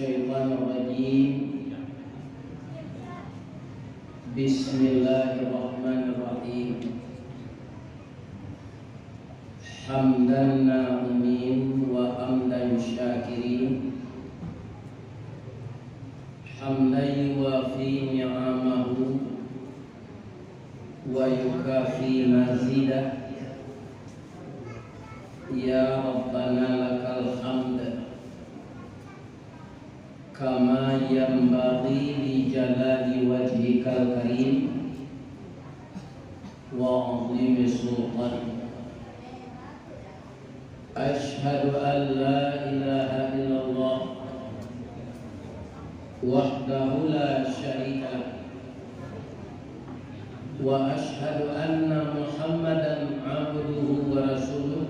minasyaitonirrajim. Bismillahirrahmanirrahim. Hamdan na'imin wa hamdan syakirin. Hamdan yuwafi ni'amahu wa yukafi mazidah. Ya Rabbana lakal hamd kama yanbaghi li jalali wajhikal karim wa 'azimi sultanik. Ashhadu an la ilaha illallah wahdahu la syarika wa ashhadu anna Muhammadan 'abduhu wa rasuluh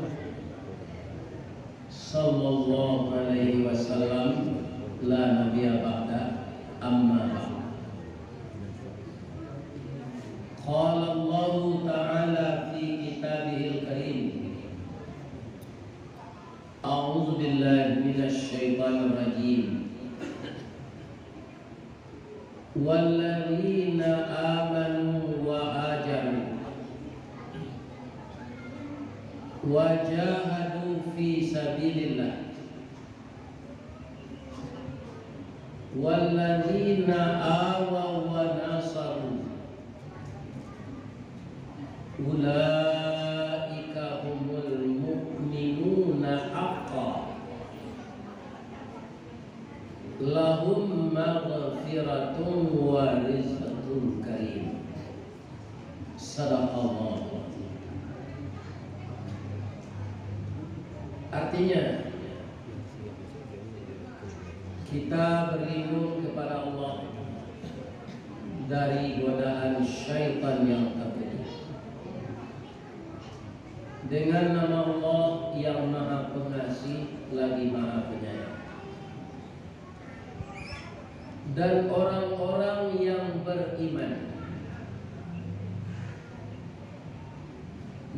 sallallahu alaihi wasallam la nabiyya ba'da amma ba'd. Qala Allah ta'ala fi kitabihil karim. A'udzu billahi minasy syaithanir rajim. Walladzina amanu wa hajaru wa jahadu fi sabilillah walladzina awaw wa nasaru ulaika humul mu'minuna haqqan lahum maghfiratun wa rizqun karim. Sadaqallah. Artinya kita berlindung kepada Allah dari godaan syaitan yang terkutuk dengan nama Allah yang Maha Pengasih lagi Maha Penyayang. Dan orang-orang yang beriman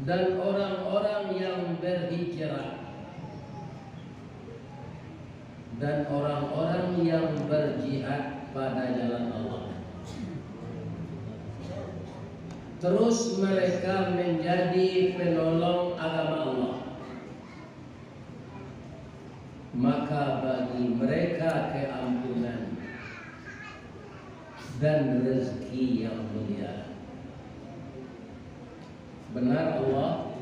dan orang-orang yang berhijrah dan orang-orang yang berjihad pada jalan Allah, terus mereka menjadi penolong agama Allah, maka bagi mereka keampunan dan rezeki yang mulia. Benar Allah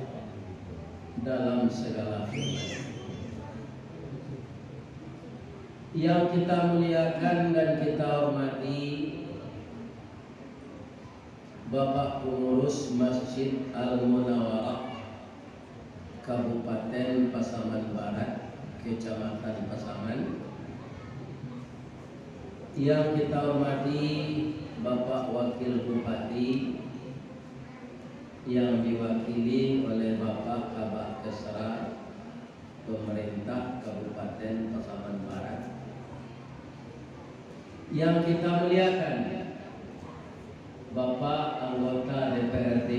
dalam segala firman. Yang kita muliakan dan kita hormati Bapak Pengurus Masjid Al-Munawwarah Kabupaten Pasaman Barat, Kecamatan Pasaman. Yang kita hormati Bapak Wakil Bupati yang diwakili oleh Bapak Kabak Kesra Pemerintah Kabupaten Pasaman Barat. Yang kita muliakan Bapak anggota DPRD,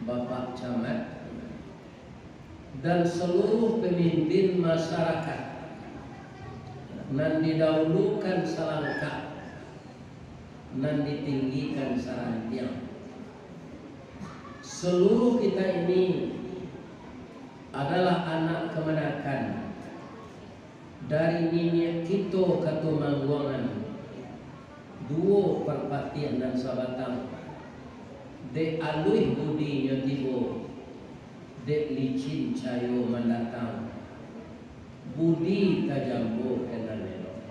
Bapak Camat, dan seluruh pemimpin masyarakat. Nan didahulukan salangkah, nan ditinggikan sarantiang. Seluruh kita ini adalah anak kemenakan dari Nini Kito Katumangguangan, duo perpatian dan sabatang, de alui budi nyotibo, de licin cayo mendatang, budi tajambo kenanelo.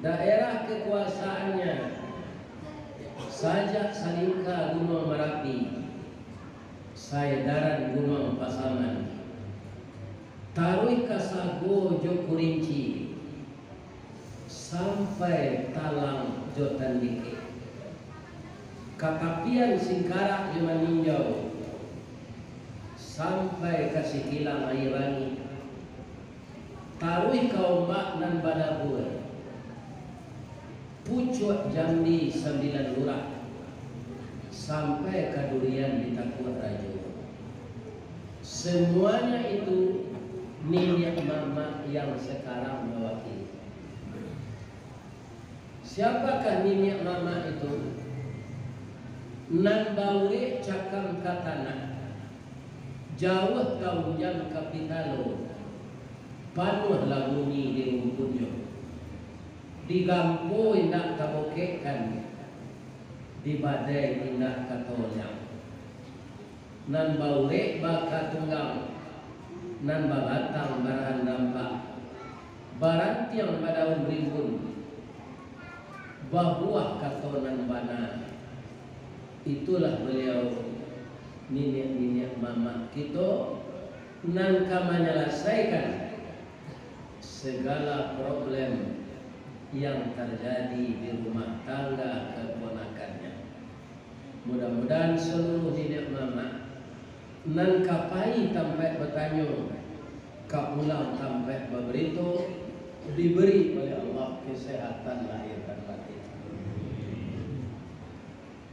Daerah kekuasaannya Sajak Salingka Gunung Merapi, Saedaran Gunung Pasaman, Tarui Kasago Jokurinci, sampai Talang Jotan Dike, Katapian Singkarak Jemaninjau, sampai Kasikilang Airani, Tarui Kaumbak nan Badabur, Pucuk Jambi 9 Lurah, sampai Kadurian di Takuat Rajo. Semuanya itu Nenek mama yang sekarang mewakili. Siapakah nenek mama itu? Nan baure cakam katana, jauh tahun jam kapitalo, panuh laguni di rumpunyo, digampo indak kabokekan, di badai indak katonyang. Nan baure baka tunggang, nan bagatang barahan dampak, barantiang badaun rimbun, bahuah katonan bana. Itulah beliau nenek mama kita nan menyelesaikan segala problem yang terjadi di rumah tangga keponakannya. Mudah-mudahan seluruh nenek mama nan kapai sampai bertanya kapulang sampai berberito diberi oleh Allah kesehatan lahir dan batin.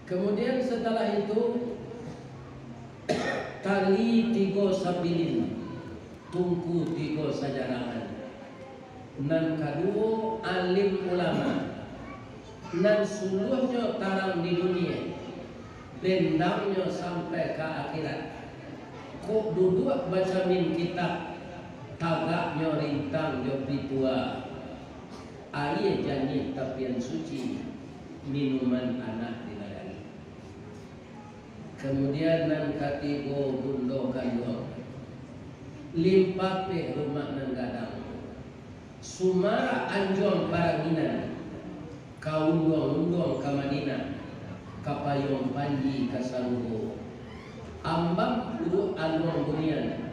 Kemudian setelah itu tali tiga sabilin, tungku tiga sajarangan. Nan kedua alim ulama, nan seluruhnya tarang di dunia, dendamnya sampai ke akhirat. Kok duduk baca min kitab, tagaknya rintang jopi tua, air janji tapian suci, minuman anak di negara. Kemudian nan katigo bundo kandung, limpape rumah nan gadang, sumara anjong baranginan, kaundong-undong kamadina, kapayong panji kasaluho, ambang duduk alung bunian,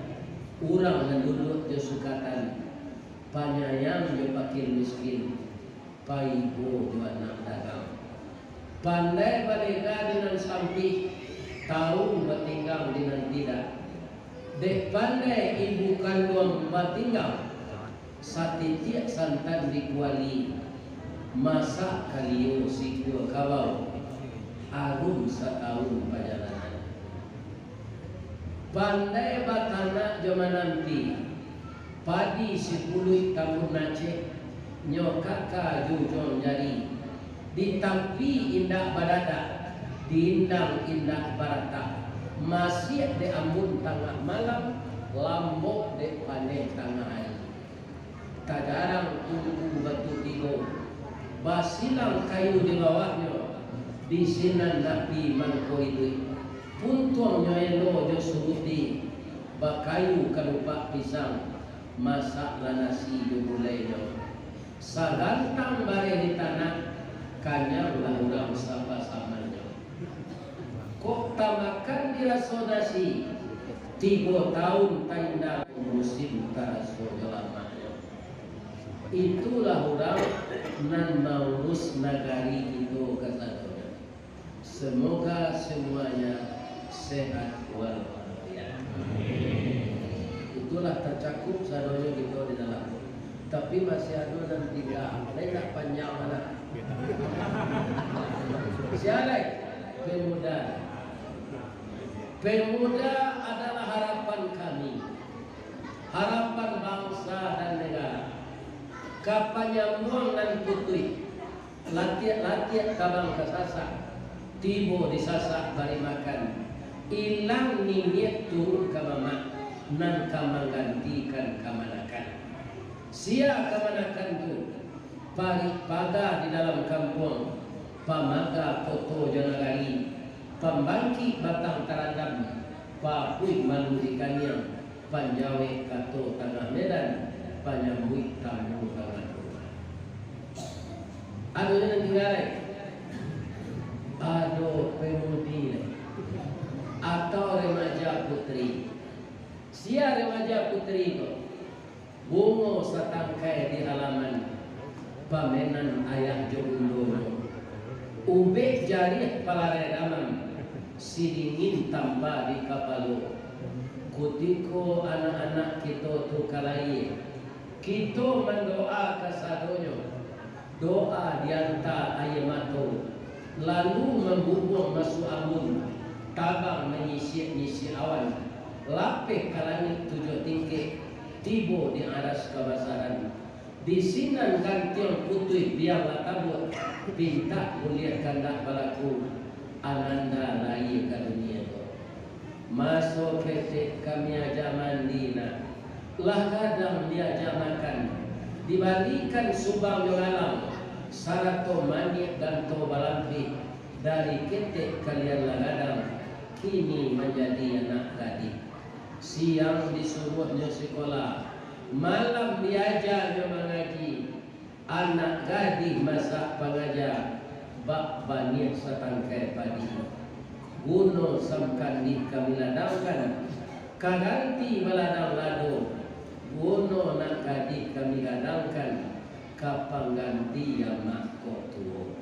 urang nan duduk di sukatan, panyayang di pakir miskin, paigo di anak dagang, pandai balika dinan sampi, tahu bertinggal dengan tidak. Dek pandai ibu kandung bertinggal, satitiak santan dikuali, masak kaliu siku kawau, arum setahun perjalanan. Pandai batana zaman nanti, padi 10 tahun nace, nyokaka jujong jari, ditampi indah badada, diindang indah barata, masih de ambun tengah malam, lambok de panen tengah hari. Tagarang tunggu batu tigo, basilang kayu di bawahnya, di sinan nabi mangko itu, puntuangnya elo jo suruti, bakayu kalupa pisang, masak nasi jo gulainya, sagantang bare di tanah, kanyang lahurang sapa samanya. Kok tamakan dirasodasi 3 tahun tanda musim tarasogelamanya. Itulah orang nan maurus nagari itu katanya. Semoga semuanya sehat walafiat. Itulah tercakup sadonya gitu di dalam. Tapi masih ada dan tidak. Tidak panjang mana. Siapa pemuda? Pemuda adalah harapan kami, harapan bangsa dan negara. Kapanyambung dan putri, latihan kabang kesasa, tibo disasak bari makan, ilang niat turun ke mama, nan kamanggantikan kamanakan. Sia kamanakan tu, pada di dalam kampung, pamaga foto janagari. Pembangkit batang taradam, papui malu ikannya, panjawe kato tanah Medan, panyambui tamu tangan rumah. Aduh yang tinggal, aduh pemudi, atau remaja putri. Sia remaja putri itu, bungo satangkai di halaman, pamenan ayah jogundono. Ube jari palare daman, sidingin tambah di kapalo. Kutiko anak-anak kita tu kalai, kita mendoa kasadonyo, doa dianta ayemato, lalu membubuh masuk ambun, tabang menyisir awan, lapeh kalangit 7 tingkih, tibo di aras kabasaran di sinan gantiong putih biang latabut pinta mulia kandak balaku ananda lai ke dunia itu masuk ketik kami ajaman dina lah kadang diajamakan dibalikan subang yang alam sarato manik dan to balampi dari ketik kalian lagadang kini menjadi anak gadis siang disuruhnya sekolah malam diajarnya mengaji anak gadis masak pengajar bak banyak setangkai padi guno samkan di kami ladangkan kaganti meladang lado guno nak gadis kami ladangkan kapang ganti yang makko tuo.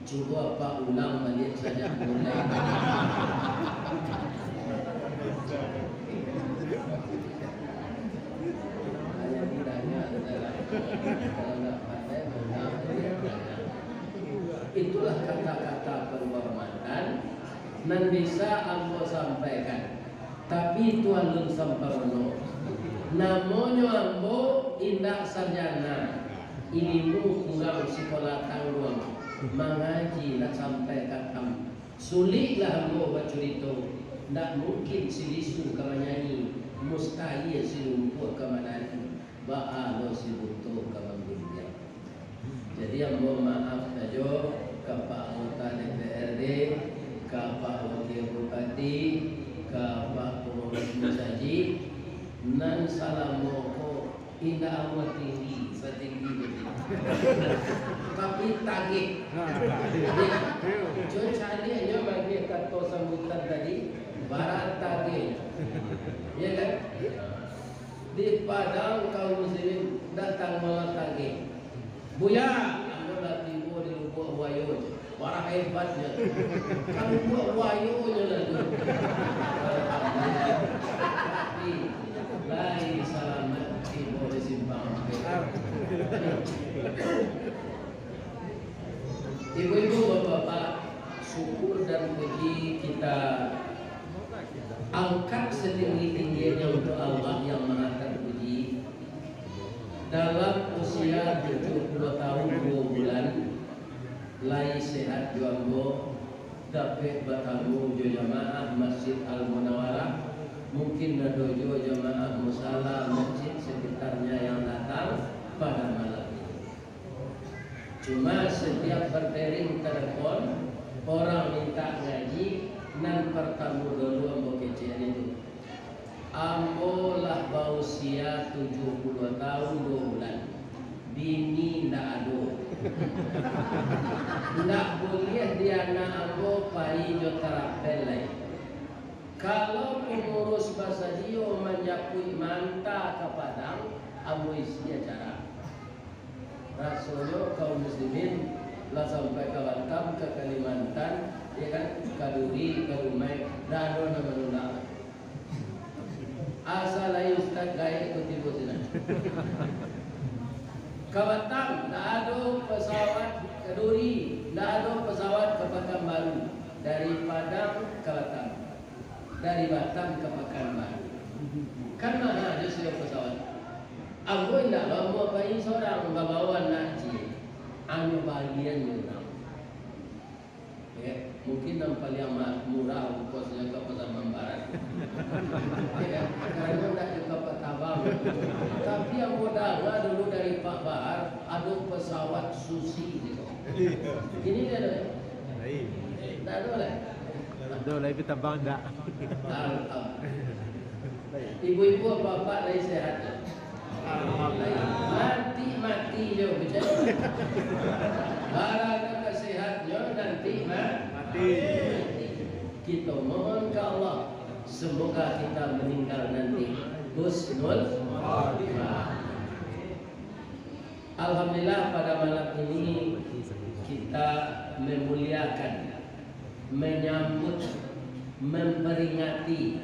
Coba Pak ulang balik saja mulai. Hanya tidaknya adalah kalau nggak pandai benar. Itulah kata-kata penghormatan nan bisa ambo sampaikan. Tapi Tuhan belum sempurna. Namanya ambo indah sarjana, ilmu kurang sekolah tanggung. Mengaji nak sampai katam sulitlah ambo bacurito tak mungkin si lisu kama nyanyi mustahil si lumpuh kama nani baalo si butuh kama dunia. Jadi ambo maaf saja ke Pak Anggota DPRD, ke Pak Wakil Bupati, ke Pak Pengurus Masjid nan salam moko indah amat tinggi setinggi begitu tapi tagih cuaca dia bagi kata sambutan tadi barat tagih ya kan di Padang kaum muslimin datang malah tagih buya kamu dah tiba di lubuk wayo barang hebatnya kamu buat wayonya lagi tapi lain selamat tiba di simpang ibu-ibu, bapak-bapak, syukur dan puji kita angkat setinggi-tingginya untuk Allah yang maha terpuji. Dalam usia 70 tahun 2 bulan, lai sehat juambo, dapat bertamu jo jamaah Masjid Al-Munawwarah, mungkin dojo jamaah musala masjid sekitarnya yang datang pada malam ini. Cuma setiap berdering telepon orang minta ngaji nan pertamu dulu ambo kecil itu ambo lah bausia 70 tahun 2 bulan bini ndak ado ndak boleh dia na ambo pai jo tarapel lai kalau pengurus bahasa dio menjapui manta ke Padang ambo isi acara rasulullah kaum muslimin lah sampai ke Batam, ke Kalimantan, ya kan, ke Duri, ke Rumai, dado nama nuna. Asal ayo Ustaz gaya ikut ibu sini. Ke Batam, dado pesawat ke Duri, dado pesawat ke Pekanbaru, dari Padang ke Batam, dari Batam ke Pekanbaru. Kan mana ada sebuah pesawat? Aku tidak bawa bayi seorang bawa naji, anu bagian orang. Ya, mungkin yang paling murah kosnya ke pasar Mambaran. Ya, karena tidak ke Petabang. Tapi yang modalnya dulu dari Pak Bahar, ada pesawat susi gitu. Ini dia ada. Tidak ada lah. Ada lagi Petabang tak. Ibu-ibu bapak lagi sehat. Mati je betul. Barang sehatnya nanti mati. Kita mohon ke Allah semoga kita meninggal nanti husnul khatimah. Alhamdulillah pada malam ini kita memuliakan, menyambut, memperingati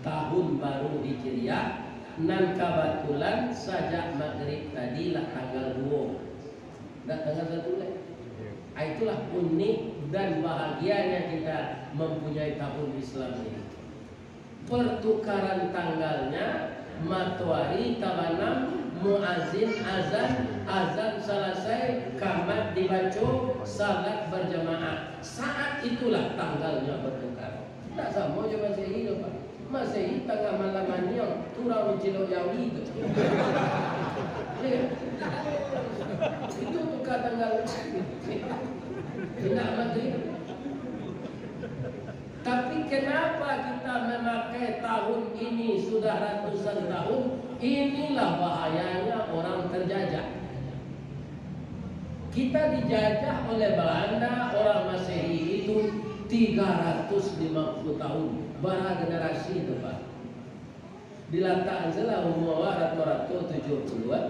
tahun baru Hijriah. Nan kebetulan sajak maghrib tadi lah tanggal 2 dan tanggal 1 lah. Itulah unik dan bahagianya kita mempunyai tahun Islam ini. pertukaran tanggalnya, matwari, tabanam, muazin, azan, azan selesai, kamat dibaca, salat berjamaah. Saat itulah tanggalnya bertukar. Tak sama je Masehi tu Pak. Masehi tengah malam maniang, turang mencilok yawi tu. Itu tukar tanggal. Tidak Maghrib. Tapi kenapa kita memakai tahun ini sudah ratusan tahun? Inilah bahayanya orang terjajah. Kita dijajah oleh Belanda, orang Masehi itu 350 tahun. Bara generasi itu Pak. Diletakkan salah umur rata-rata 70-an.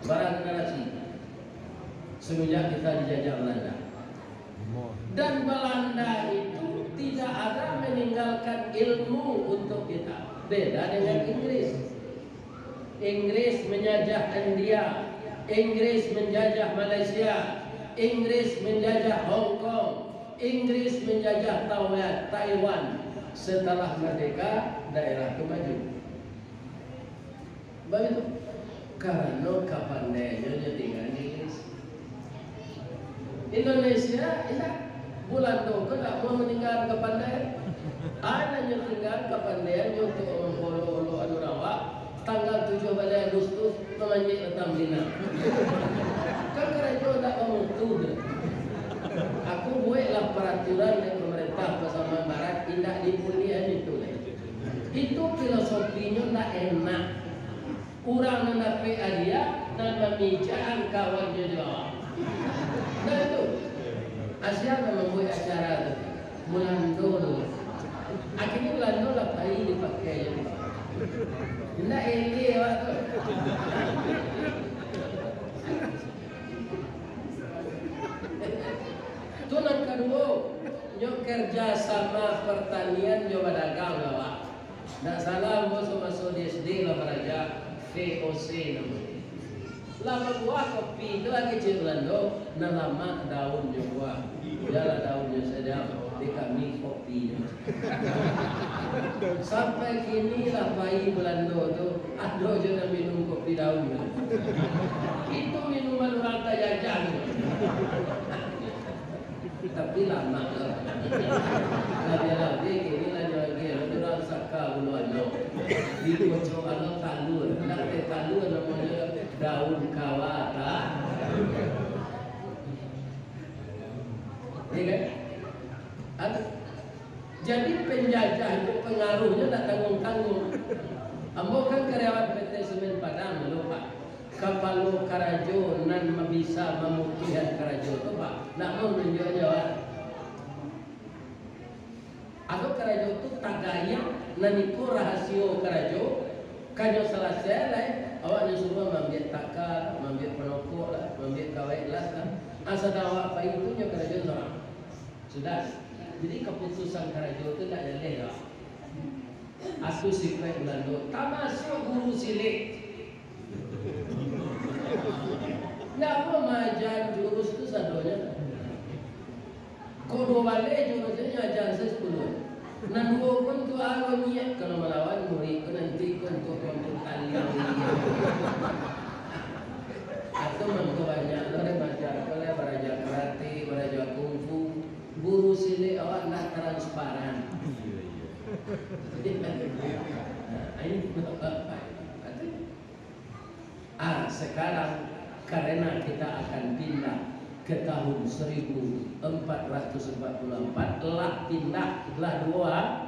Bara generasi. Semenjak kita dijajah Belanda. Dan Belanda itu tidak ada meninggalkan ilmu untuk kita. Beda dengan Inggris. Inggris menjajah India, Inggris menjajah Malaysia, Inggris menjajah Hong Kong, Inggris menjajah Taiwan. Setelah merdeka, daerah itu maju. Begitu. Karena kapandainya tinggal Inggris. Indonesia, bulan itu tidak mau meninggal kepandaian. Anaknya tinggal kepandaian untuk mengfollow Anurawak. Tanggal 7 Agustus memanjik datang Bina. Kan karena itu tidak mau tuh. Aku buatlah peraturan dari pemerintah bersama Barat tidak dipulihan itu. Itu filosofinya tidak enak. Orang menapi dia dan memijaan kawannya jawab. Nah itu Asia membuat acara itu Mulando dulu. Akhirnya Mulando lah bayi dipakai. Tidak ini waktu. Itu yang kedua, nyo kerja sama pertanian, nyo dagang lah Pak. Tidak salah masuk di SD lah beraja VOC namanya. Lama buah kopi itu lagi Belanda, nama daun juga, jalan daunnya sedang di kami kopi. Sampai kini lah bayi Belanda tu ada je nak minum kopi daun. Itu minuman orang tajajah. Tapi lama lah. Lagi kini lagi orang saka buluan lo. Di kocok alo talur, nak talur namanya daun kawata. Iya kan? Jadi penjajah itu pengaruhnya tak tanggung-tanggung. Ambo kan karyawan PT Semen Padang lho Pak. Kapalo Karajo nan bisa memutihan Karajo itu Pak. Nak mau menjawab. Aku Karajo itu tagayang naniko rahasio Karajo. Kanyo selesai lah. Awaknya semua mengambil takar, mengambil penokok lah, mengambil kawai lah. Asal awak apa itu nya Karajo orang. Sudah. Jadi keputusan Karajo itu tak ada lah. Aku sipai Belanda, termasuk guru silik. Nggak mau mengajar jurus itu sadonya. Kodo balik jurusnya ajar saya 10. Nanduo pun tu aku niat kalau melawan murid ku nanti untuk talian. Atau mampu banyak orang belajar kalau belajar karate, belajar kungfu. Guru silik awak nak transparan. Sekarang karena kita akan pindah ke tahun 1444 telah pindahlah dua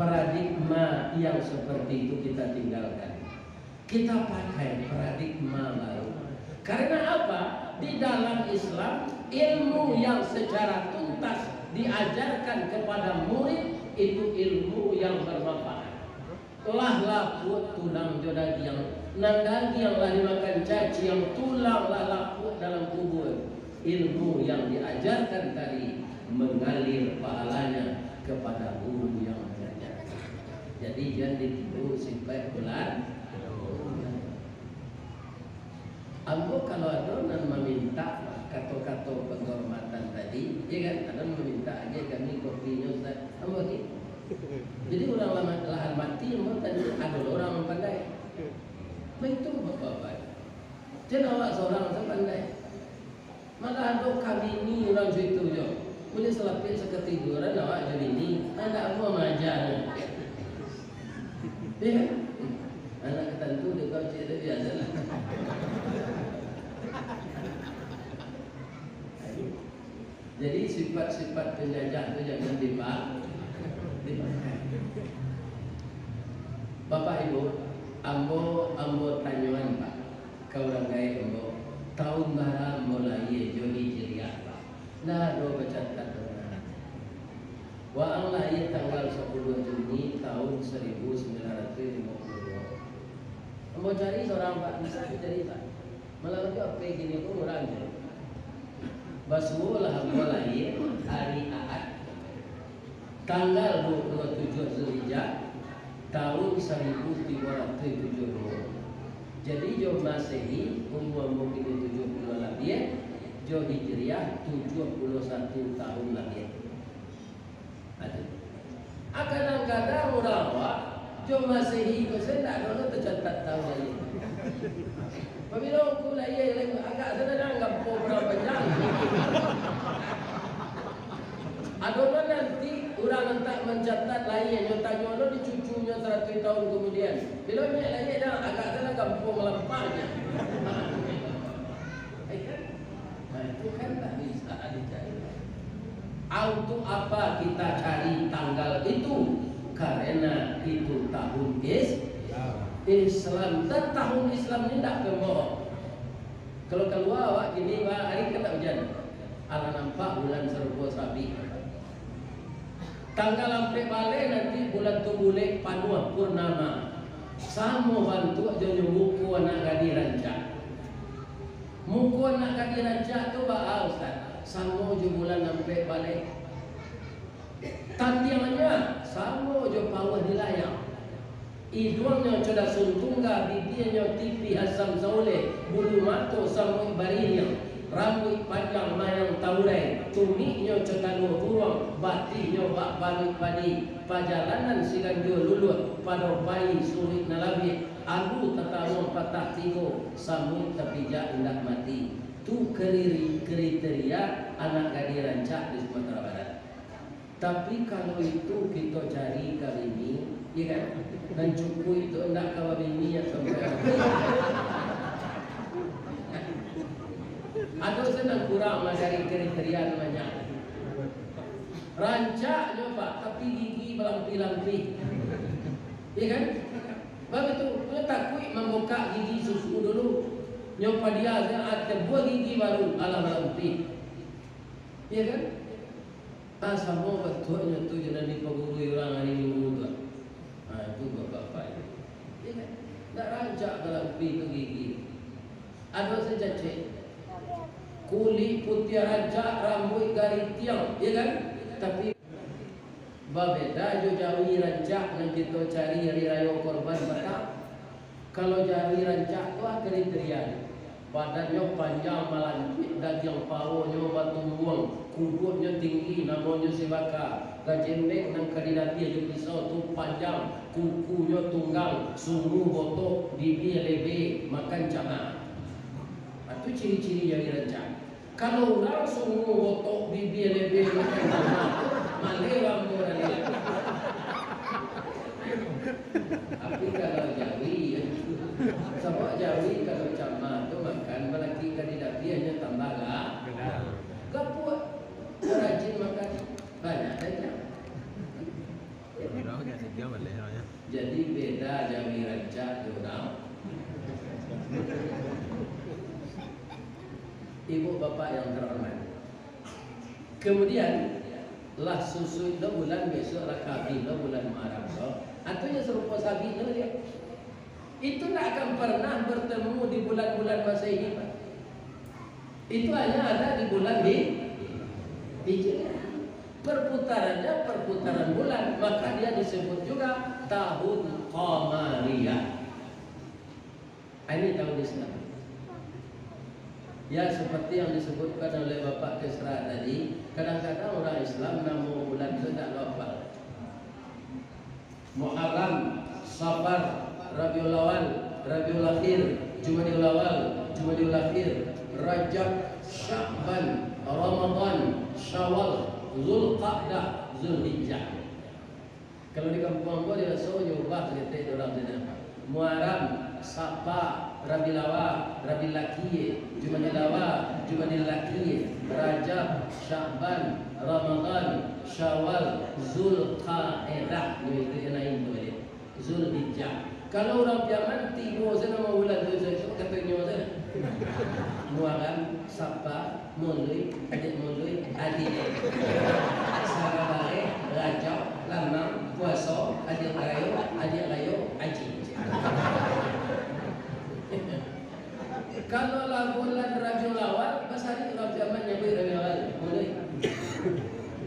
paradigma yang seperti itu kita tinggalkan. Kita pakai paradigma baru. Karena apa? Di dalam Islam ilmu yang secara tuntas diajarkan kepada murid itu ilmu yang bermanfaat. Lah laput tulang jodoh yang nandagi yang lah dimakan caci yang tulang lah laput dalam kubur. Ilmu yang diajarkan tadi mengalir pahalanya kepada guru yang mengajarkan. Jadi jangan ditiru sampai bulan. Ambo kalau ada nan meminta kata-kata penghormatan tadi, ya kan? Ada meminta aja kami kopinya Ustaz. Ambo gitu. Jadi orang lama telah Bapak. Jangan awak seorang sepandai. Malah ada kami ni orang situ je. Boleh selapit seketiduran awak jadi ni. Anak apa majar. Ya. Anak ketentu dia kau cik dia biasa lah. Jadi sifat-sifat penjajah itu jangan dipakai. Bapak Ibu, ambo tanyuan Pak. Kau orang gaya ambo. Tahun bara mulai Joni Hijriah Pak. Nah, do bacakan orang. Wa ang lahir tanggal 10 Juni tahun 1952. Ambo cari seorang Pak, bisa cari Pak. Malah itu apa gini pun orang je. Basulah ambo lahir hari Ahad tanggal 27 Zulhijjah tahun 1370. Jadi jo Masehi umur mungkin 70 lebih, jo Hijriah 71 tahun lagi. Kadang-kadang orang awak jo Masehi saya tak ada tercatat tahun lagi. Apabila aku lahir agak sedang anggap berapa jam. Adonan nanti orang hentak mencatat lahir nyotanya lo di cucunya 100 tahun kemudian. Bila dia lahir dah agak salah kampung melampaunya. Nah, itu kan tak bisa dicari. Untuk apa kita cari tanggal itu? Karena itu tahun Islam. Dan tahun Islam ini tak kemau. Kalau keluar awak gini hari kena hujan. Ala nampak bulan serba sabi. Tanggal sampai balik nanti bulan tu boleh panuh purnama. Sama bantu aja muku anak gadi rancak. Muku anak gadi rancak tu bah Ustaz. Sama je bulan sampai balik. Tandiannya sama je pawah di layang. Hidungnya coda suntungga, bibirnya tipi asam saule, bulu mata sama barinya. Rambut panjang mayang taurai, tumiknya cetanu ruang, batinya bak balik padi, pajalanan siganjur lulut, pada bayi sulit nalabi, alu tatamu patah tigo, sambut terpijak hendak mati. Tu kriteria anak gadi rancak di Sumatera Barat. Tapi kalau itu kita cari kali ini, ya kan? Dan cukup itu hendak kawan ini yang sampai. Atau sedang kurang dari kriteria namanya. Rancaknya Pak, tapi gigi melampi-lampi. Iya kan? Begitu, dia takut membuka gigi susu dulu. Nyoba dia ada buah gigi baru ala melampi. Iya kan? Sama betulnya tu jangan dipegurui orang hari Minggu tu. Itu bapak-bapak. Iya kan? Tak rancak melampi tu gigi. Ada saja cek. Kulit putih rancak, rambut garis tiang, ya kan? Tapi berbeda jo jawi rancak yang kita cari hari raya korban Batak. Kalau jawi rancak tu kriteria. Badannya panjang melancip, daging paruhnya batu buang, kudutnya tinggi, namanya sebaka, gajembek dan kadidati aja pisau tu panjang, kukunya tunggang, sungguh botok, bibir lebe, makan cangah. Itu ciri-ciri jawi rancak. Kalau orang sungguh botok bibir lebih malewang orang ini. Tapi kalau Jawi, sama Jawi kalau cama tu makan belaki kandidat dia hanya tambah lah. Kaput, rajin makan banyak saja. Jadi beda Jawi rancak orang. Ibu bapak yang terhormat. Kemudian lah susu itu bulan besok Rakabi itu bulan Muharram itu. Artinya serupa sabi itu dia. Itu tak akan pernah bertemu di bulan-bulan Masehi. Itu hanya ada di bulan Hijriah. Perputarannya perputaran bulan, maka dia disebut juga tahun Qamariyah. Ini tahun Islam. Ya seperti yang disebutkan oleh Bapak Kesra tadi, kadang-kadang orang Islam nama bulan itu tak lupa. Muharram, Safar, Rabiul Awal, Rabiul Akhir, Jumadil Awal, Jumadil Akhir, Rajab, Sya'ban, Ramadan, Syawal, Zulqa'dah, Zulhijjah. Kalau di kampung gua dia soalnya ubah cerita orang sana. Muharram, Sapa, Rabiul Awal, Rabiul Akhir, Jumadil Awal, Jumadil Akhir, Rajab, Sya'ban, Ramadan, Syawal, Zulqa'dah. Itu yang lain tu dia. Zulhijjah. Kalau orang Yaman tiga sana mau bulan tu saya katanya sana. Muharram, Sapa, Mulai, adik Mulai, adik Sarabare, Rajab, Lamam, Puasa, adik Layo, Haji. Kalau lah bulan Rabiul Awal, pas hari orang Yaman nyebut Rabiul Awal, Mulai.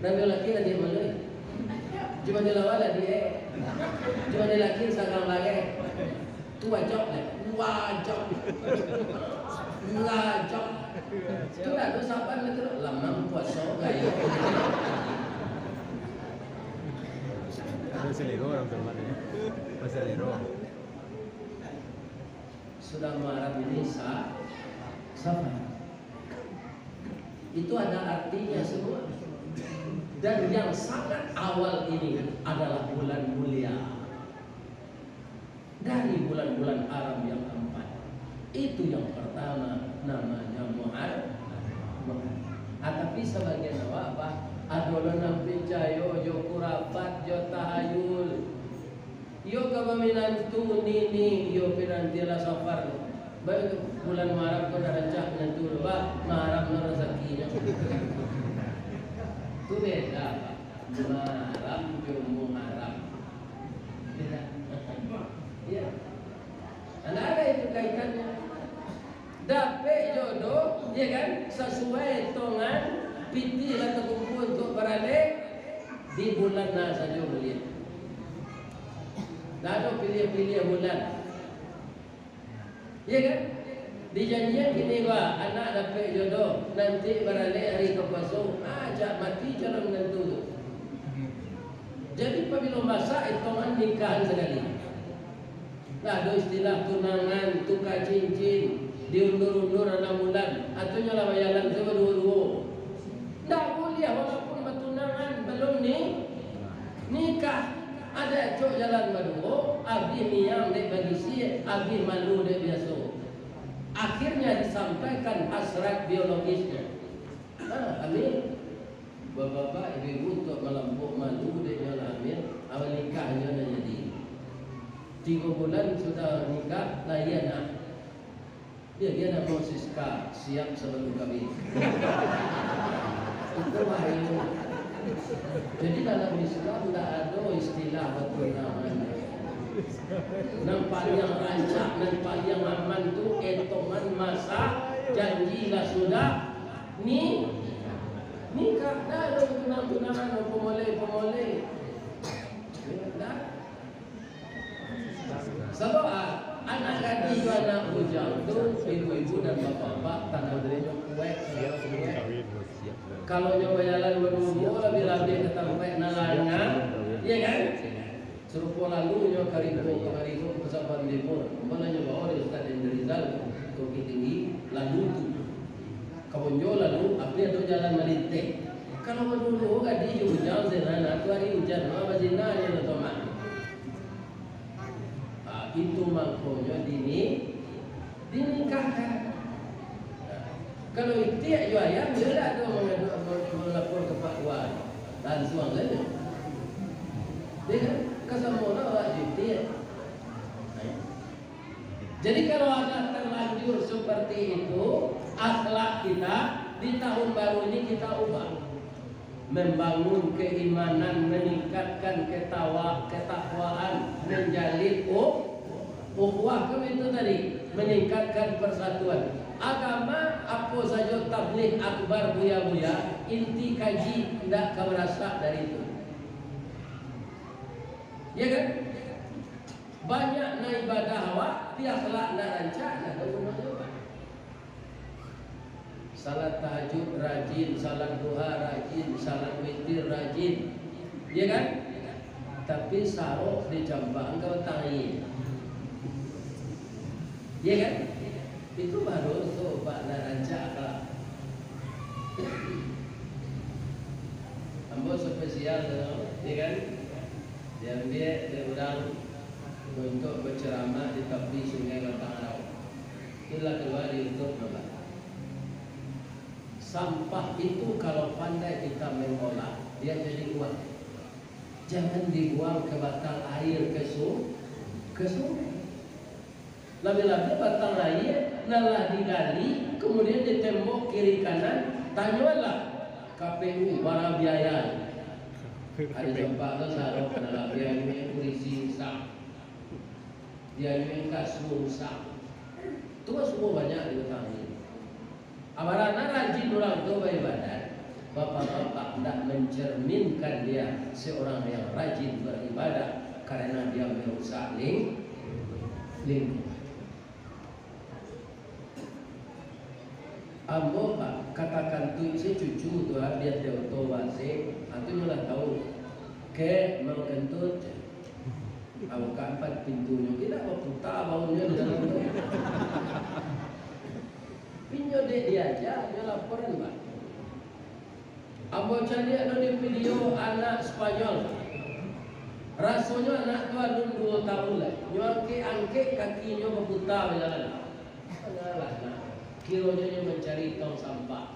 Rabiul Akhir adik Mulai. Jumadil Awal adik. Jumadil Akhir sarang lagi. Tu wajab lah. Wajab. Tu lah tu sahabat itu Lamam, Puasa, Raya. Selero orang tempatnya. Selero. Sudah Muharram ini Safar. Itu ada artinya semua. Dan yang sangat awal ini adalah bulan mulia. Dari bulan-bulan Arab yang keempat. Itu yang pertama namanya Muharram. Tapi sebagian apa? Adolan nampi cayo, jo kurapat, jo tahayul. Yo kapaminantu nini, yo pinantila Safar. Baik bulan Muharram ko narancak nantu ba, Muharram na rezekinya. Itu beda, Muharram jo Muharram. Beda. Ya. Ada itu kaitannya. Dapat jodoh, ya kan? Sesuai hitungan piti lah terkumpul untuk berada di bulan saja beliau. Tak ada pilih-pilih bulan. Ya kan? Dijanjikan gini gua, anak dapat jodoh, nanti berada hari kepuasa, ajak mati jalan menentu. Jadi apabila masa hitungan nikahan sekali. Tak ada istilah tunangan, tukar cincin, diundur-undur 6 bulan, atau nyala bayaran coba 2-2. Tak boleh walaupun bertunangan belum nikah. Ada cok jalan berdua, abis niang dek bagi si, abis malu dek biasa. Akhirnya disampaikan hasrat biologisnya. Amin. Bapak-bapak, ibu-ibu untuk melampuk malu dek jalan amin. Awal nikahnya dah jadi. 3 bulan sudah nikah, lah ia nak. Dia nak mau siska siap sebelum kami. Itu wahyu. Jadi dalam Islam tidak ada istilah bertunangan. Nampak yang rancak, nampak yang aman tu hitungan masa janjilah sudah nikah. Dah ada tunangan pemoleh. Sebab anak gadis itu anak bujang tu ibu-ibu dan bapak-bapak tanah dirinya kuat. Kalau nyoba jalan berdua lebih ke tempat nalangan, ya kan? Serupa lalu nyoba karibu pesawat timur. Mana nyoba orang Ustaz Indrizal Koki Tinggi lalu tu. Kabonjo lalu apa tu jalan melinting. Kalau berdua gadis hujan senana tu hari hujan apa jinanya tu mak. Itu maknanya dinikahkan. Kalau itu ya ayam dia lah tu melapor ke Pak Wan dan suang saja. Dia kan kesemua wajib dia. Jadi kalau ada terlanjur seperti itu, akhlak kita di tahun baru ini kita ubah. Membangun keimanan, meningkatkan ketakwaan, menjalin ukhuwah itu tadi, meningkatkan persatuan. Agama apa saja tabligh akbar buya-buya, inti kaji tidak keberasa dari itu. Ya kan? Banyak na ibadah awak, akhlak nak rancak, nak guna juga. Salat tahajud rajin, salat duha rajin, salat witir rajin. Ya kan? Tapi sarok di jambang kau tangi. Ya kan? Itu baru tuh Pak Narancak lah. Ambo spesial tuh, ya kan? Dia orang untuk berceramah di tepi sungai Batang Arau. Itulah keluar di YouTube Bapak. Sampah itu kalau pandai kita mengolah, dia jadi uang. Jangan dibuang ke batang air ke sungai. Lebih-lebih batang air nalah digali, kemudian ditembok kiri kanan, tanyalah KPU para biaya. Ada jumpa tu sarok nalah biaya yang polisi sak, biaya yang kasur sak. Itu semua banyak di batang air. Amarana rajin orang tu beribadat. Bapak-bapak tidak mencerminkan dia seorang yang rajin beribadah karena dia merusak lingkungan. Ambo Pak katakan tu si cucu tu dia tahu wase, aku nyolah tahu ke mau kentut, aku kapan pintunya tidak mau putar baunya di dalam tu. Pinyo dia aja, dia laporan Pak. Ambo cari ada di video anak Spanyol. Rasanya anak tu ada 2 tahun lah. Nyo angke kakinya berputar berjalan. Adalah nak. Kironya mencari tong sampah.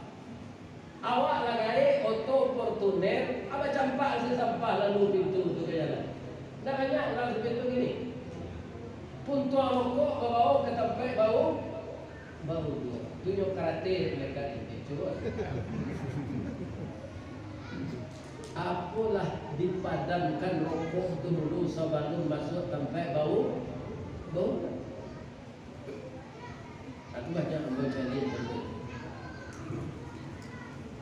Awak lagai auto Fortuner, apa campak si sampah lalu pintu tu ke jalan. Dah banyak lalu pintu gini. Puntua rokok bawa ke tempat bau dua. Tunjuk karate mereka ini. Coba. Apalah dipadamkan rokok tu dulu sebelum masuk tempat bau. Aku banyak membaca lihat itu.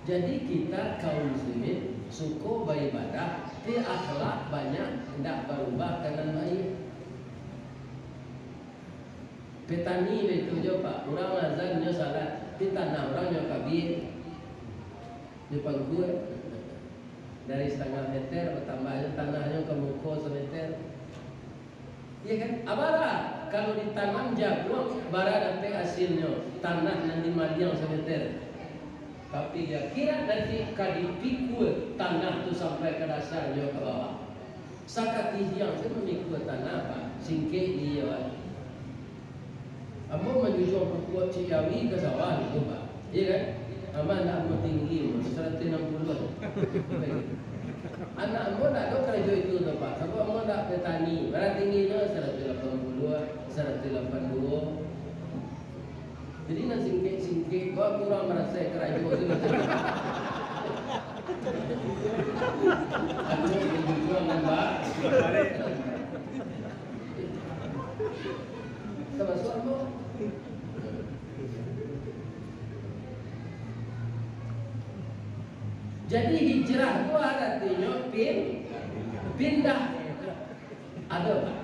Jadi kita kaum muslimin suku beribadah, tapi akhlak banyak tidak berubah dengan baik. Petani itu je Pak, orang azannya salat, di tanah orangnya kabir, di pangkuan. Dari 1/2 meter bertambahnya tanahnya ke muka semeter. Ya kan? Abara kalau ditanam jagung bara dapat hasilnya tanah nanti madiang semeter. Tapi dia kira nanti kadipikul tanah tu sampai ke dasarnya ke bawah. Sakati yang saya memikul tanah Pak, singkir dia. Ambo menjujur perkuat Ciawi ke sawah itu Pak. Ya kan? Amal nak mau tinggi 160. Anak ambo nak do kerja itu tu Pak. Sebab ambo nak petani. Berapa tingginya 182, 182. Jadi nak singkit kau kurang merasa kerja itu. Aku berjuang Mbak. Sama suami. Jadi hijrah itu artinya pindah. Ada Pak.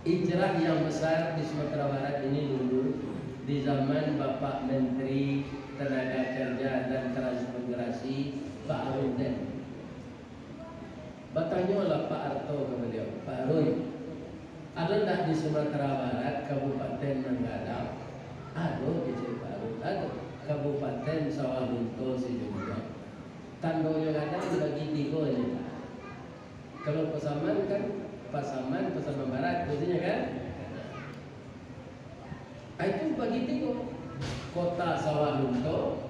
Hijrah yang besar di Sumatera Barat ini dulu di zaman Bapak Menteri Tenaga Kerja dan Transmigrasi Pak Aruden. Bertanyalah Pak Arto kepada beliau, Pak Roy, ada tak di Sumatera Barat Kabupaten Nanggala? Ada kecil Pak Roy, ada Kabupaten Sawalunto Sidoarjo. Tandonya kadang dibagi 3 ini. Kalau Pasaman kan Pasaman Barat, maksudnya kan? Itu bagi 3. Kota Sawalunto,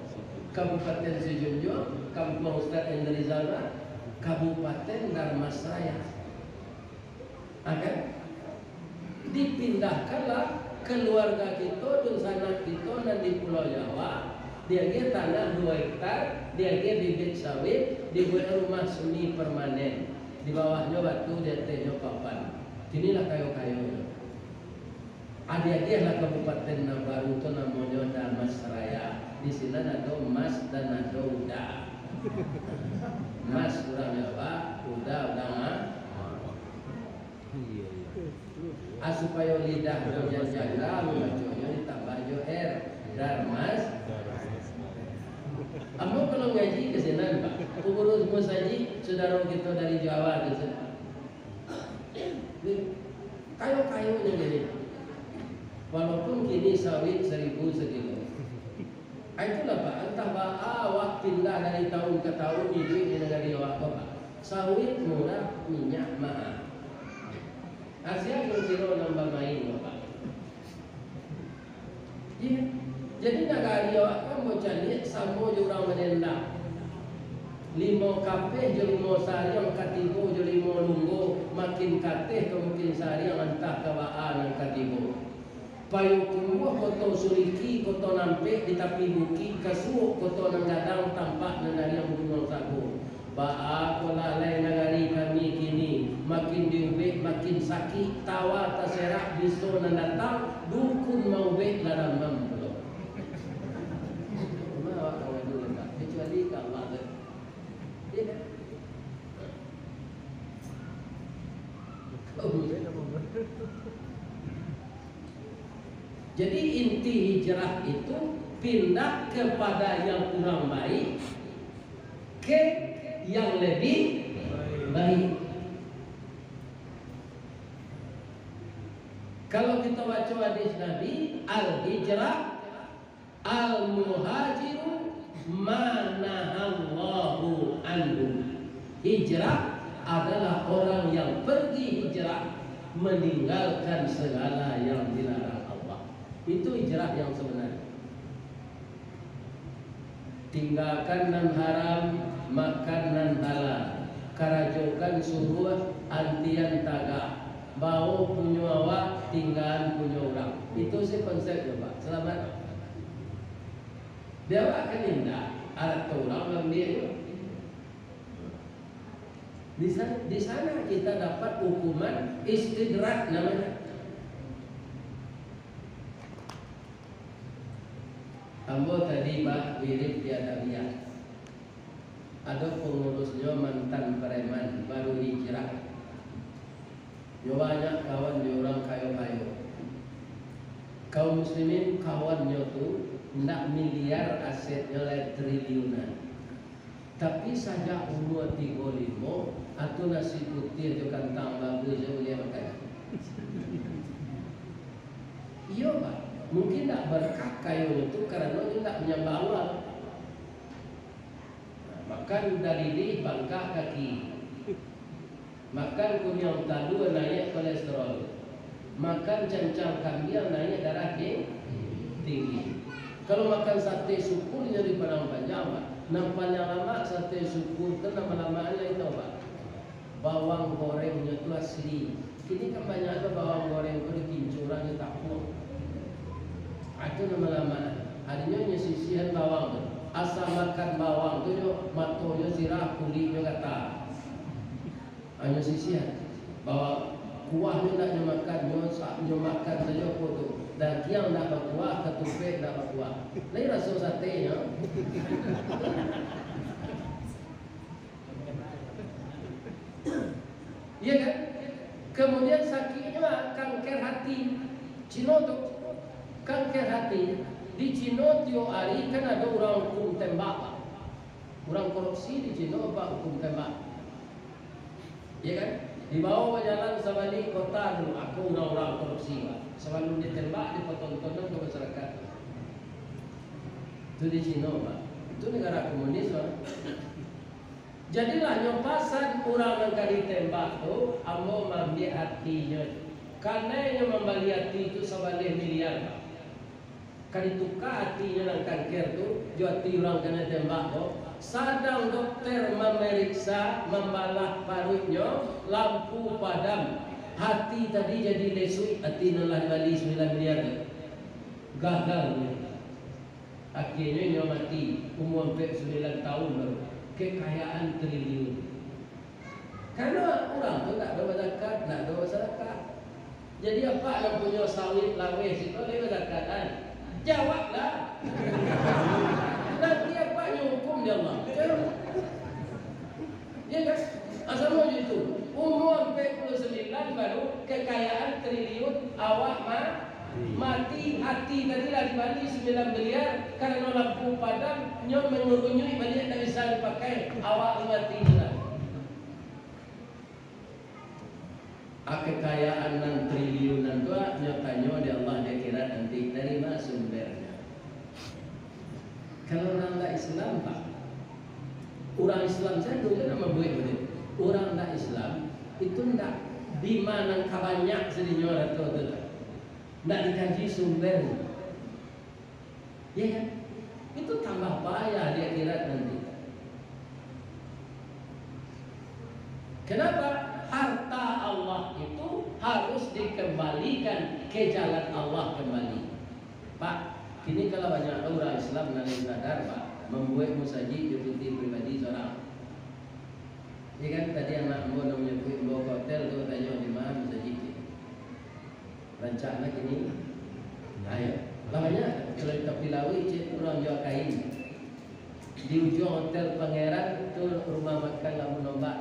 Kabupaten Sidoarjo, Kampung Ustaz Endri Zalma, Kabupaten Darmasraya. Akan dipindahkanlah keluarga kita dan sanak kita dan di Pulau Jawa. Dia tanah 2 hektar, dia bibit sawit, dibuat rumah semi permanen. Di bawahnya batu, di atasnya papan. Inilah kayu-kayunya. Dia lah Kabupaten Nabaru itu namanya Darmasraya. Di sini ada emas dan ada udah. Emas kurang Jawa, udah supaya lidah punya jaga, membacanya ditambah joher. Darmas. Ambo kalau ngaji ke sini Pak, pengurus musaji saudara kita dari Jawa ke sini. Kayu-kayunya gini. Walaupun kini sawit 1.000 sekilo. Itulah Pak, entah Pak awak pindah dari tahun ke tahun hidup di negara awak Pak. Sawit murah, minyak mahal. Asia kira nambah main Pak. Iya. Jadi negara awak kan mau cari sama orang menendang. 5 kape je 5 sehari yang katibo je 5 lunggu makin kateh ke mungkin sehari yang entah kawaan yang katibo payu kumbuh koto suriki koto nampe di tapi bukit kasuh koto nanggadang tampak nangari yang gunung sagu baa kola lain nagari kami kini makin diubek makin sakit tawa taserak biso nandatang dukun mau bek dalam membelok maaf kawan dulu Pak kecuali kalau ada ya. Jadi inti hijrah itu pindah kepada yang kurang baik ke yang lebih baik. Kalau kita baca hadis Nabi, al-hijrah al-muhajiru manahallahu anhu. Hijrah adalah orang yang pergi hijrah meninggalkan segala yang dilarang Allah. Itu hijrah yang sebenarnya. Tinggalkan nan haram, makan nan halal, karajokan suruh antian taga, bau punya awak, tinggalan punya orang. Itu sih konsepnya Pak. Selamat. Dia akan indah. Ada orang dalam dia. Di sana kita dapat hukuman istidrak namanya. Ambo tadi Pak mirip tiada lihat. Ada pengurusnya mantan preman baru hijrah. Dia banyak kawan dia orang kayo-kayo. Kaum muslimin kawannya tu nak miliar asetnya lain triliunan. Tapi saja umur 35 atau nasi putih atau kentang bagus je boleh makan. Iya Pak, mungkin tak berkah kayu itu karena dia tak menyembah Allah. Makan dari di bangkak kaki, makan kunyang talu naik kolesterol, makan cancang kambing naik darah tinggi. Kalau makan sate syukur jadi padang panjang Pak. Nampaknya lama sate syukur kan lama-lamaannya itu Pak. Bawang gorengnya itu asli. Kini kan banyak ada bawang goreng itu dikincurannya tak puas. Itu nama-lamaan. Hadinya sisihan bawang tu. Asal makan bawang tu yo matonya sirah kulitnya kata. Hanya sisihan. Bawang kuahnya nak makan, nyo makan saja apa tu. Dan kiang nak berkuah, ketupat nak berkuah. Lain rasa sate nya. Iya kan? Kemudian sakitnya kanker hati. Cino tu kanker hati. Di Cino tiap hari kan ada orang hukum tembak. Orang korupsi di Cino apa hukum tembak? Iya kan? Di bawah jalan sebalik kota dulu aku orang-orang korupsi Pak. Sebelum ditembak dipotong-potong ke masyarakat. Itu di Cina Pak. Itu negara komunis Pak. Jadilah nyopasan orang yang kali tembak tu ambo mambi hatinya. Karena yang membeli hati itu sebalik miliar Pak. Kali tukar hatinya yang kanker tu, hati orang kena tembak tu. Sadang dokter memeriksa, membalah parutnya, lampu padam. Hati tadi jadi lesui, hati nalah bali 9 miliar. Gagal. Akhirnya dia mati, umur 9 tahun baru. Kekayaan triliun. Karena orang tu tak ada zakat, tak ada masyarakat. Jadi apa yang punya sawit lawes itu lewat zakat kan? Jawablah. Nanti apa yang hukum dia Allah? Ya kan? Asal mau itu. Umur 49 baru kekayaan triliun awak mati hati tadi lagi balik 9 miliar karena lampu padam nyom mengunyui banyak tak bisa dipakai awak mati juga. Kekayaan 6 triliunan tu nyatanya di Allah dia kira Islam Pak. Orang Islam saya dulu nama buat begitu. Orang tak Islam itu ndak di mana kabanyak sedihnya atau tu, ndak dikaji sumber. Ya kan? Itu tambah payah di akhirat nanti. Kenapa? Harta Allah itu harus dikembalikan ke jalan Allah kembali. Pak, kini kalau banyak orang Islam nanti sadar Pak, membuat musajid deputi pribadi seorang. Ya kan tadi anak mau menyebut bawa hotel tu tanya di mana musajid. Rencana kini, ayo. Lamanya kalau kita pilawi cik orang jual kain. Di ujung hotel Pangeran tu rumah makan Labu Nombak.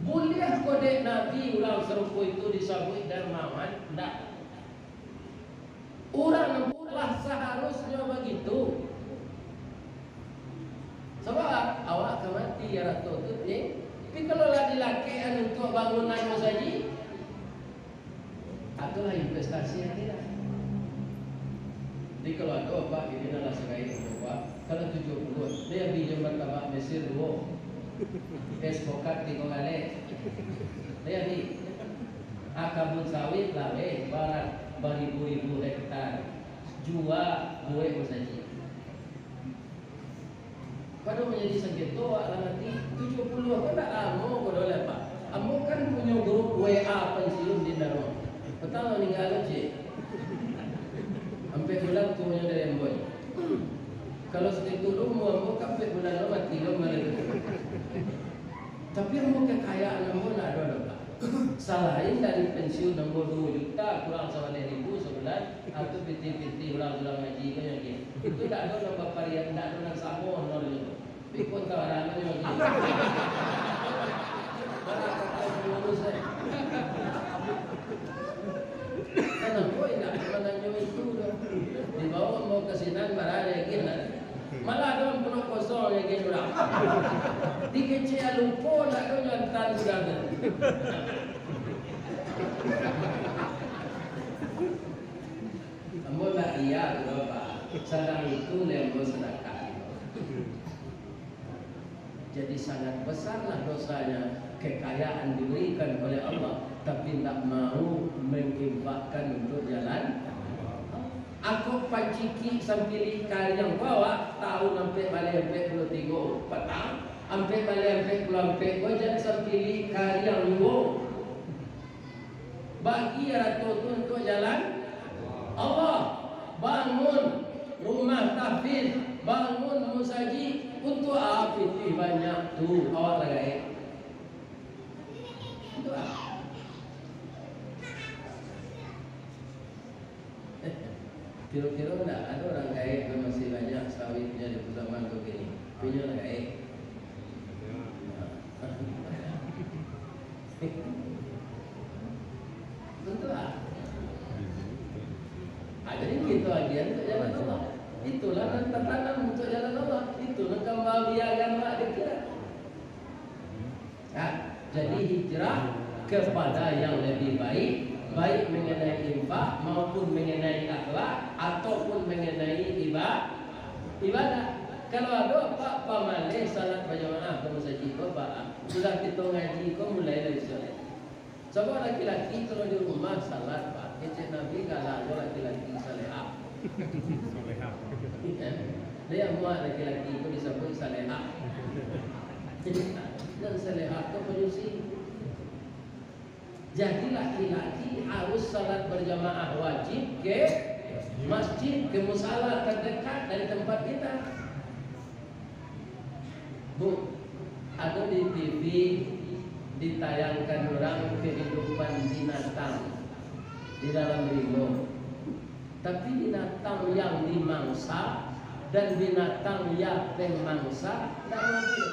Boleh kode Nabi ulang serupu itu disebut dermawan? Tidak. Orang lah seharusnya begitu. Sebab awak kemati ya Ratu tu ni. Tapi kalau laki-laki untuk bangunan masjid, itulah investasi yang tidak. Jadi kalau ada apa ini adalah sekait apa? Kalau 70, dia pinjam martabak Mesir 2. Espokat 3 kali. Dia ni akabun sawit lawe barat beribu-ribu hektar. Jua buat masjid. Pada menjadi segitu nanti 70 apa tak amo ko dole Pak. Amo kan punya grup WA pensiun di Darmo. Betul ninggal je. Sampai bulan tu punya dari Amboy. Kalau segitu dulu amo sampai bulan mati lo malah. Tapi amo kekayaan amo nak ada Pak. Selain dari pensiun nombor 2 juta kurang 9.000 sebulan atau PT ulang-ulang ngaji ko yang gitu. Itu tak ada nombor varian, tak ada nang sabon nol itu. Bikon kawaran yo gitu. Para kata lulus saya. Karena boy nak menanyo itu dah. Dibawa mau ke sinan barang gila. Malah ada penuh kosong yang gini orang. Dikecil lupa nak kau nyantan sudah ada. Ambo tak iya Bapak. Sedang itu lembo sedekah. Jadi sangat besarlah dosanya. Kekayaan diberikan oleh Allah tapi tak mau menginfakkan untuk jalan. Aku panciki sambil kali yang bawa tahun sampai balik 43 petang sampai balik 40 gojek sambil kali yang luo bagi ratu untuk jalan Allah. Bangun rumah tahfiz, bangun musajid untuk apa itu banyak tu awak lagai untuk apa? Kira-kira enggak ada orang kaya yang masih banyak sawitnya di zaman begini. Punya orang kaya. Tentu lah. Jadi kita agian untuk jalan Allah. Itulah yang tertanam untuk jalan Allah. Itulah kembali agama dikira. Jadi hijrah kepada yang lebih baik. Baik mengenai infak maupun mengenai akhlak ataupun mengenai ibadah. Kalau ada Pak pamale salat berjamaah ke masjid Bapak, sudah kita ngaji kau mulai dari solat. Sebab laki-laki kalau di rumah salat Pak, kecil Nabi kalau laki-laki salehah. Salehah. Dia muat laki-laki itu disebut salehah. Dan salehah itu penyusi. Jadi laki-laki harus salat berjamaah wajib ke masjid, ke musala terdekat dari tempat kita. Bu, ada di TV ditayangkan orang kehidupan binatang di dalam rimau. Tapi binatang yang dimangsa dan binatang yang pemangsa tidak mungkin.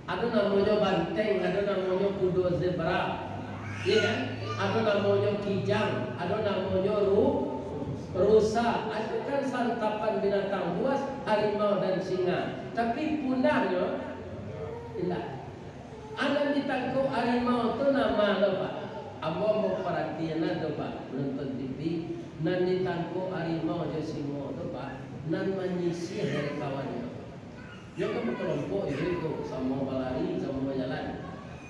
Ada namanya banteng, ada namanya kuda zebra, ya kan? Ada namanya kijang, ada namanya rusa. Itu kan santapan binatang buas, harimau dan singa. Tapi punahnya tidak. Ada ditangkap harimau itu nama apa? Abo mau perhatian ada Pak, nonton TV. Nan ditangkap harimau je singa itu Pak. nan menyisir dari kawannya. Dia kan berkelompok itu sama berlari, sama berjalan.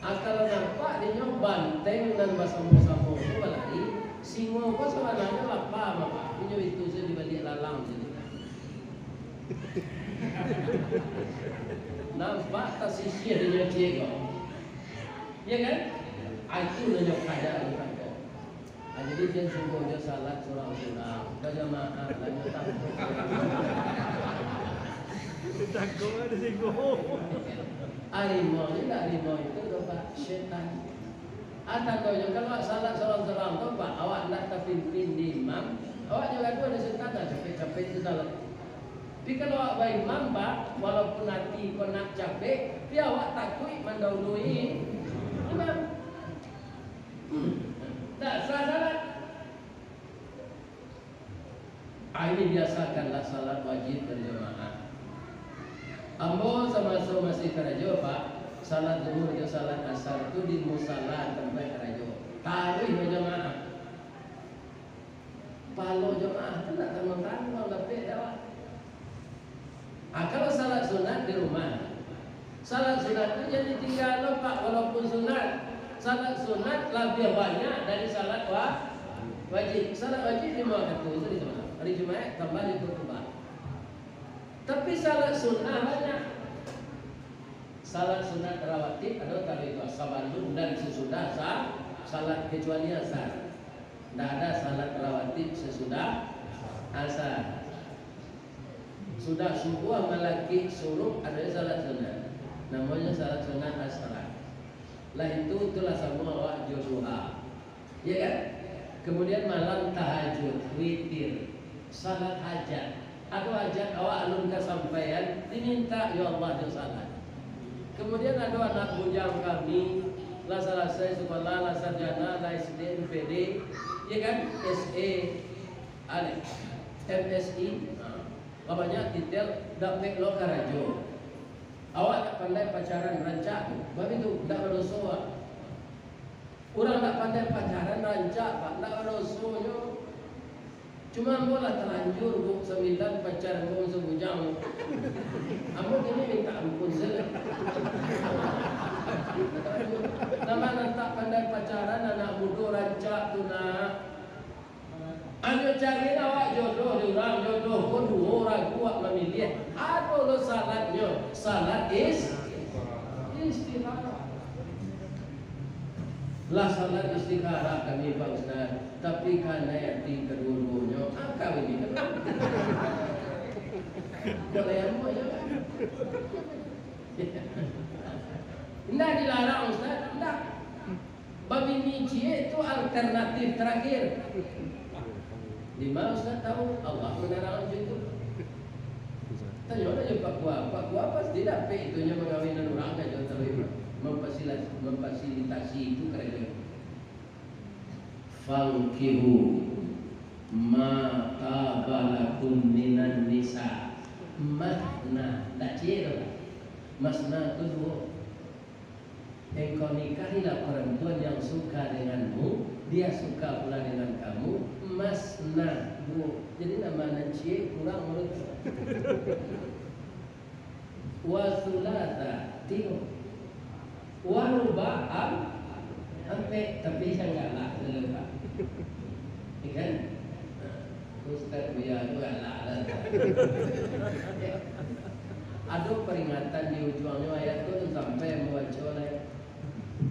Kalau nampak dia banteng dan bersama-sama itu berlari, singo kok sebenarnya lapar apa? Punya itu saya di balik lalang sini. Nampak tak sisir dia cek kok. Ya kan? Itu nanya keadaan kan kok. Jadi dia subuh dia salat surau-surau, berjamaah, nanya takut. Takut ada singgung. Harimau ni tak harimau itu doa syaitan. Atau kalau salat surau-surau tu pak awak nak terpimpin di imam, awak juga ada syaitan dah capek-capek itu salat. Tapi kalau awak baik imam pak, walaupun nanti kau nak capek, tapi awak takut mendahului imam. Tak salat. Ini biasakanlah salat wajib berjamaah. Ambo sama-sama masih kerajo pak, salat zuhur dan salat asar itu di musala tempat kerajo. Taruh berjamaah. Palo jamaah itu tak tanggung-tanggung lebih dah. Kalau salat sunat di rumah, salat sunat itu jadi tinggal pak walaupun sunat. Salat sunat lebih banyak dari salat wajib. Salat wajib di mana tu? Di mana? Hari Jumaat tambah di khutbah. Tapi salat sunnah banyak. Salat sunat rawatib ada tadi itu sabandung dan sesudah salat kecuali asar. Tidak ada salat rawatib sesudah asar. Sudah subuh malaki suruh ada salat sunat. Namanya salat sunat asar. Lah itulah semua awak jodoha. Ya kan? Kemudian malam tahajud, witir, salat hajat. Atau hajat awak alun kesampaian diminta ya Allah dia salat. Kemudian ada anak bujang kami lah selesai sekolah lah sarjana lah SD PD ya kan SE ale MSI banyak detail dapat lo karajo. Awak tak pandai pacaran rancak babi tu tak berdosa. Orang tak pandai pacaran rancak pak tak berdosa. Cuma bola terlanjur bu 9 pacar bu sebujang. Ambo ini minta ampun saja. Nama tak pandai pacaran anak muda rancak tu nak. Anu cari awak jodoh orang jodoh pun dua orang kuat memilih. Aduh lo salatnya salat istikharah. Lah salat istikharah kami Pak Ustaz. Tapi karena yatim kedua-duanya akal ini kan. Boleh apa ya? Tidak dilarang Ustaz, tidak. Babi nici itu alternatif terakhir. Di mana Ustaz tahu Allah melarang itu? Tanya aja Pak Gua pasti dapat itunya mengawinan orang aja terlalu memfasilitasi itu kerja. Fankihu ma tabalakum minan nisa masna tak cira masna itu dua. Engkau nikahilah perempuan yang suka denganmu, dia suka pula dengan kamu, masna dua. Jadi nama nancie kurang menurut wasulata tiga waruba'am sampai tapi saya enggak lah lepas. Ikan Ustaz Buya itu galak. Ada peringatan di ujungnya ayat itu sampai membaca oleh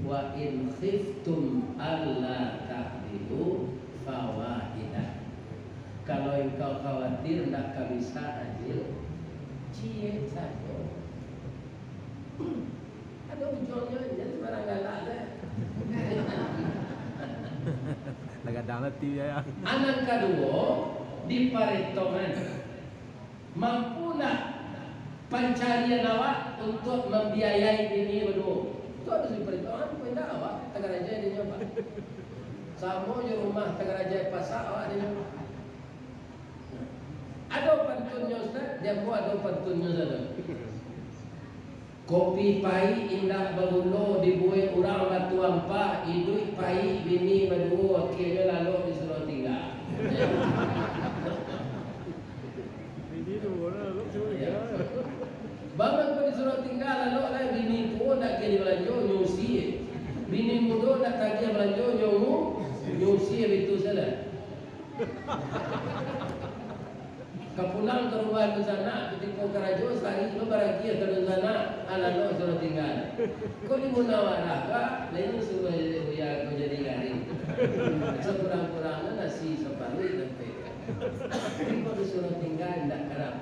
wa in khiftum alla ta'dilu fawahidah. Kalau engkau khawatir tidak bisa adil, cie saja. Ada ujungnya jadi barang galak dah. Agak dalam tu ya. Anak kedua di perhitungan mampulah pencarian awak untuk membiayai ini berdua. Itu ada di perhitungan pun tak awak Tegaraja dia nyoba. Sama je rumah Tegaraja pasar awak dia nyoba. Ada pantunnya Ustaz, dia buat ada pantunnya saja. Kopi pai indah berulo dibuat orang batu ampa, hidup pai bini berdua akhirnya lalu disuruh tinggal. tagih belanja nyusi. Bini muda nak tagih belanja nyusi itu saja. Kapulang ke rumah ke sana, ketika kerajo sehari lo barakia ke sana, anak lo suruh tinggal. Kau di Munawarah kah? Lain suruh ya kau jadi garing. Sekurang-kurangnya nasi separuh tapi. Kau disuruh tinggal tidak kerap.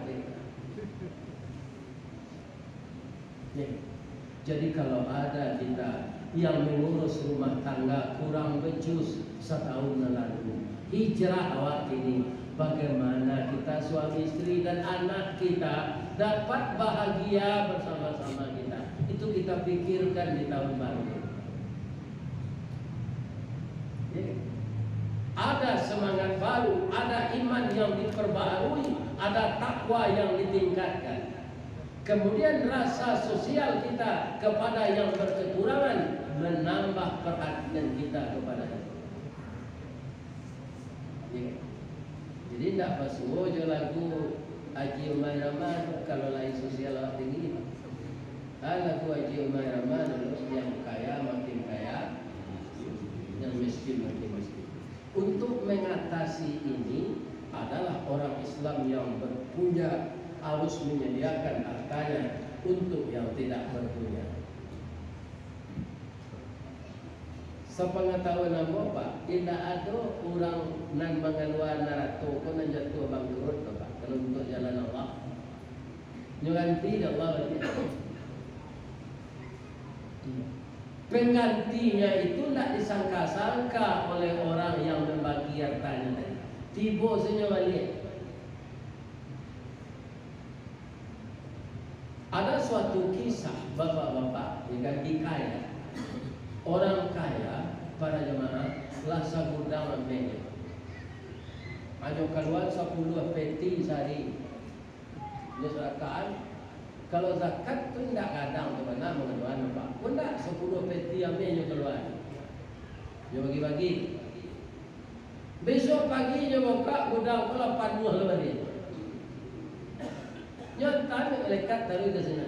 Jadi kalau ada kita yang mengurus rumah tangga kurang becus setahun lalu, hijrah awak ini, bagaimana kita suami istri dan anak kita dapat bahagia bersama-sama kita. Itu kita pikirkan di tahun baru. Ada semangat baru, ada iman yang diperbaharui, ada takwa yang ditingkatkan. Kemudian rasa sosial kita kepada yang berkekurangan menambah perhatian kita kepada itu. Jadi tidak pasuh je lagu Haji Umar Rahman kalau lain sosial awak tinggi. Lagu Haji Umar Rahman yang kaya makin kaya, yang miskin makin miskin. Untuk mengatasi ini adalah orang Islam yang berpunya harus menyediakan hartanya untuk yang tidak berpunya. Sepengetahuan apa Pak? Tidak ada orang nan mengeluar narato ko nan jatuh bangkrut Pak. Kalau untuk jalan Allah, nyoganti Allah berarti. Penggantinya itu tidak disangka-sangka oleh orang yang membagi hartanya. Tiba saja balik. Ada suatu kisah bapak-bapak yang kaya. Orang kaya, para jemaah, lasa gudang ambil. Ada keluar 10 peti sehari. Dia zakat. Kalau zakat tu tidak kadang tu mana mengeluarkan apa. Pun tak 10 peti ambilnya keluar. Dia bagi-bagi. Besok pagi dia buka gudang pula panuh lebih. Nyata malaikat taruh ke sana.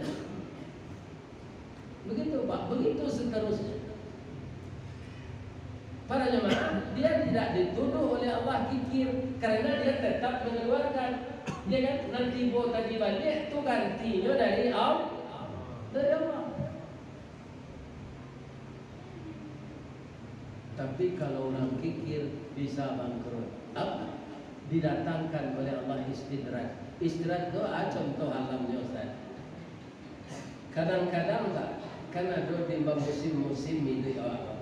Begitu Pak, begitu seterusnya. Para jemaah, dia tidak dituduh oleh Allah kikir karena dia tetap mengeluarkan. Dia kan nanti buat tadi balik tu gantinya dari Allah. Tapi kalau orang kikir bisa bangkrut. Apa? Didatangkan oleh Allah istidraj. Istidraj itu contoh alamnya Ustaz. Kadang-kadang tak, kan ada di musim-musim itu awal.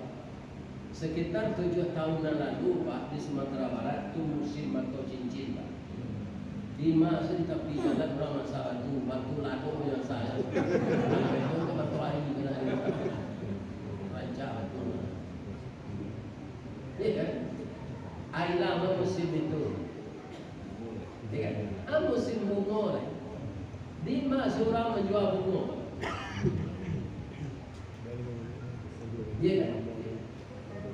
Sekitar 7 tahun lalu Pak di Sumatera Barat itu musim batu cincin Pak. Di masa tapi jalan orang masalah itu batu lado yang saya. Itu batu air kena rancak batu. Iya kan? Air lama musim itu. Musim bunga lah. Di mana orang menjual bunga? Ya kan?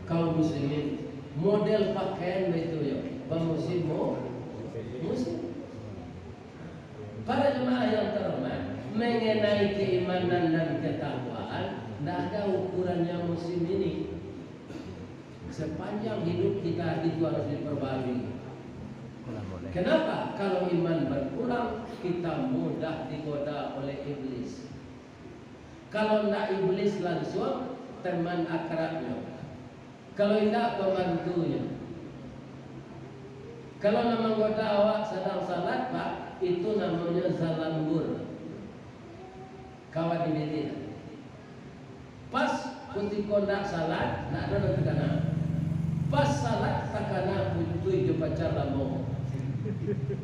Kaum muslimin model pakaian itu ya, musim musim. Para jemaah yang terhormat, mengenai keimanan dan ketakwaan, tidak ada ukurannya musim ini. Sepanjang hidup kita itu harus diperbarui. Kenapa? Kalau iman berkurang, kita mudah digoda oleh iblis. Kalau tidak iblis langsung, teman akrabnya. Kalau tidak pembantunya. Kalau nama goda awak sedang salat Pak, itu namanya zalambur. Kawan di bilik. Pas ketika tidak salat, tidak ada nanti kena. Pas salat tak kena putui ke pacar lama.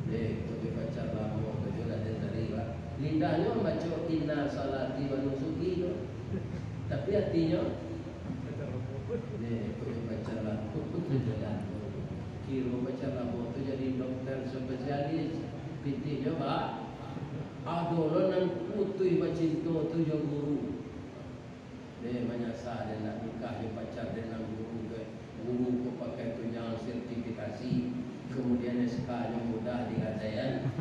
Itu ke pacar lama ke juga dari Pak. Lidahnya baca inna salati wa nusuki. Tapi hatinya itu baca lama. Kira baca lama itu jadi dokter spesialis. Pinti coba. Ada orang yang putui bacinto tu yang guru. Dia menyasar dia nak nikah dia pacar dia nak guru ke guru ko pakai tunjang sertifikasi. Kemudian SK yang mudah digadaian.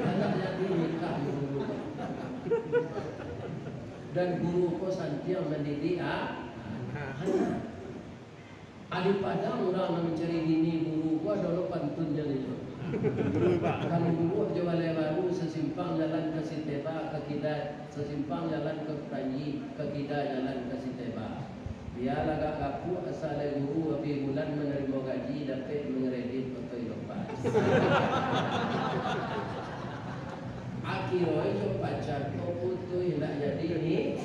Anak jadi nikah guru. dan guru ko santiang mendidik anak. Daripada orang mencari bini guru ko adalah pantun jadi. Kalau guru jawa baru sesimpang jalan ke Siteba ke Kidat, sesimpang jalan ke Tanji ke Kidat jalan ke Siteba. Biarlah gak kaku asal guru habis bulan menerima gaji dapat mengeredit untuk lepas. Akhirnya jo pacar ko putui nak jadi ni.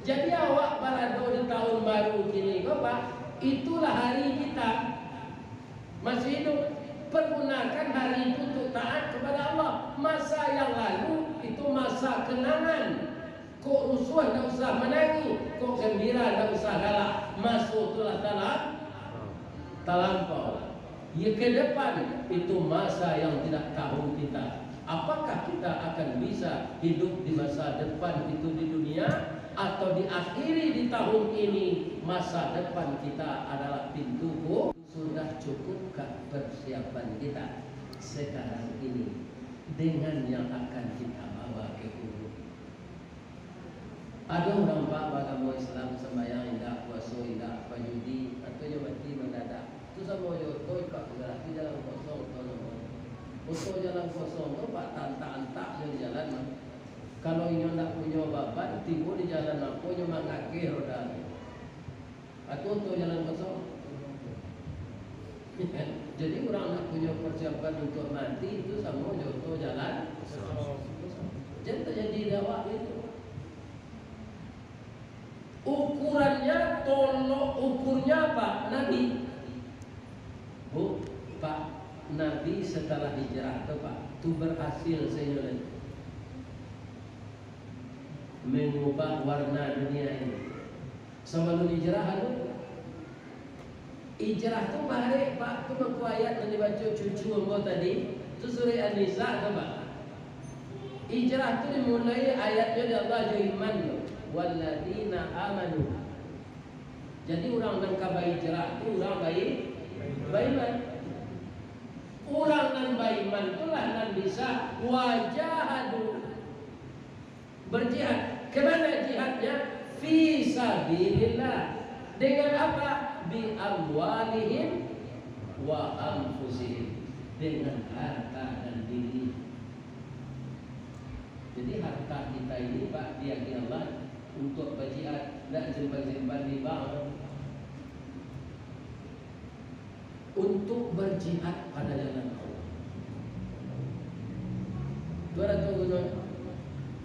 Jadi awak balado di tahun baru kini ko Pak, itulah hari kita masih hidup. Pergunakan hari itu untuk taat kepada Allah. Masa yang lalu itu masa kenangan. Kok rusuh tak usah menangis, kok gembira tak usah galak. Masuk itulah talampau. Ya ke depan itu masa yang tidak tahu kita. Apakah kita akan bisa hidup di masa depan itu di dunia, atau diakhiri di tahun ini? Masa depan kita adalah pintuku. Sudah cukupkah persiapan kita sekarang ini dengan yang akan kita bawa ke guru? Ada orang Pak agama Islam sembahyang indah, puasa indah, pajudi, artinya mati mendadak. Itu sama jodoh Pak gerak di jalan kosong tolong. Untuk jalan kosong tu Pak tantak-antak di jalan. Kalau ini nak punya babat, tiba di jalan aku yang mengakir roda. Atau untuk jalan kosong. Jadi orang nak punya persiapan untuk mati itu sama jodoh jalan. Jadi terjadi dakwah itu. Ukurannya tolok ukurnya apa? Nabi. Bu, Pak, Nabi setelah hijrah tu Pak, tu berhasil saya mengubah warna dunia ini. Sebelum hijrah itu, hijrah tu balik Pak, tu buku ayat yang dibaca cucu ambo tadi, tu surah An-Nisa tu Pak. Hijrah tu dimulai ayatnya dari Allah iman tu, walladzina amanu. Jadi orang yang kabar hijrah tu orang baik, beriman. Orang yang beriman itulah yang bisa wajahadu, berjihad. Kemana jihadnya? Fi sabilillah. Dengan apa? Bi amwalihim wa anfusihim. Dengan harta dan diri. Jadi harta kita ini Pak diakini Allah untuk berjihad, tidak simpan-simpan di bank. Untuk berjihad pada jalan Allah. Tuan tuan,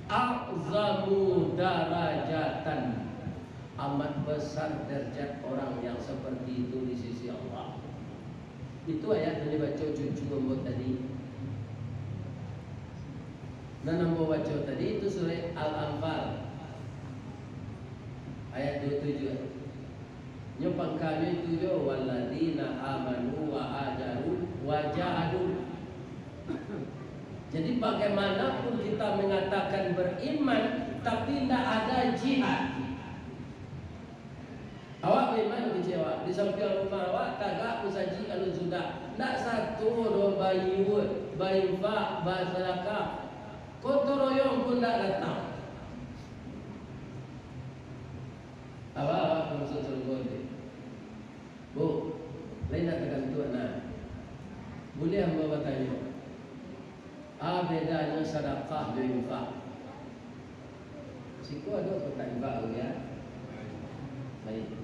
a'zamu darajatan, amat besar derajat orang yang seperti itu di sisi Allah. Itu ayat yang dibaca cucu ambo tadi. Dan ambo baca tadi itu surah Al-Anfal ayat 27. Nyopangkannya itu jo walladzina amanu wa hajaru wa jahadu. Jadi bagaimanapun kita mengatakan beriman tapi tidak ada jihad. Awak beriman kecewa di samping rumah awak tagak usaji alun sudah. Tak satu dua bayi pak basalaka. Kotor royong pun tak datang. Awak masuk surga ni. Bu, lain nak tekan tuan nak. Boleh hamba bertanya. Bedanya sedekah dan infak. Siku ada kata infak ya. Baik.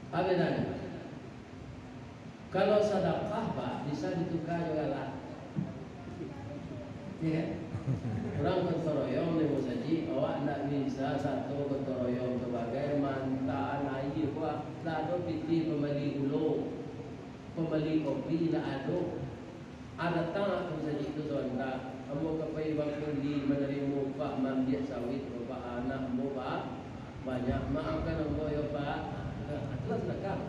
Bedanya. Kalau sedekah Pak bisa ditukar juga lah. Ya. Orang ketoroyong ni musaji, awak nak bisa satu ketoroyong sebagai mantan air kuah. Tak ada piti pembeli ulu, pembeli kopi tak ada. Ada tak musaji itu tuan tak? Kamu kepai bangkun di menerima Pak mambiak sawit Pak anak mu Pak banyak maafkan ambo ya Pak. Jelas nak.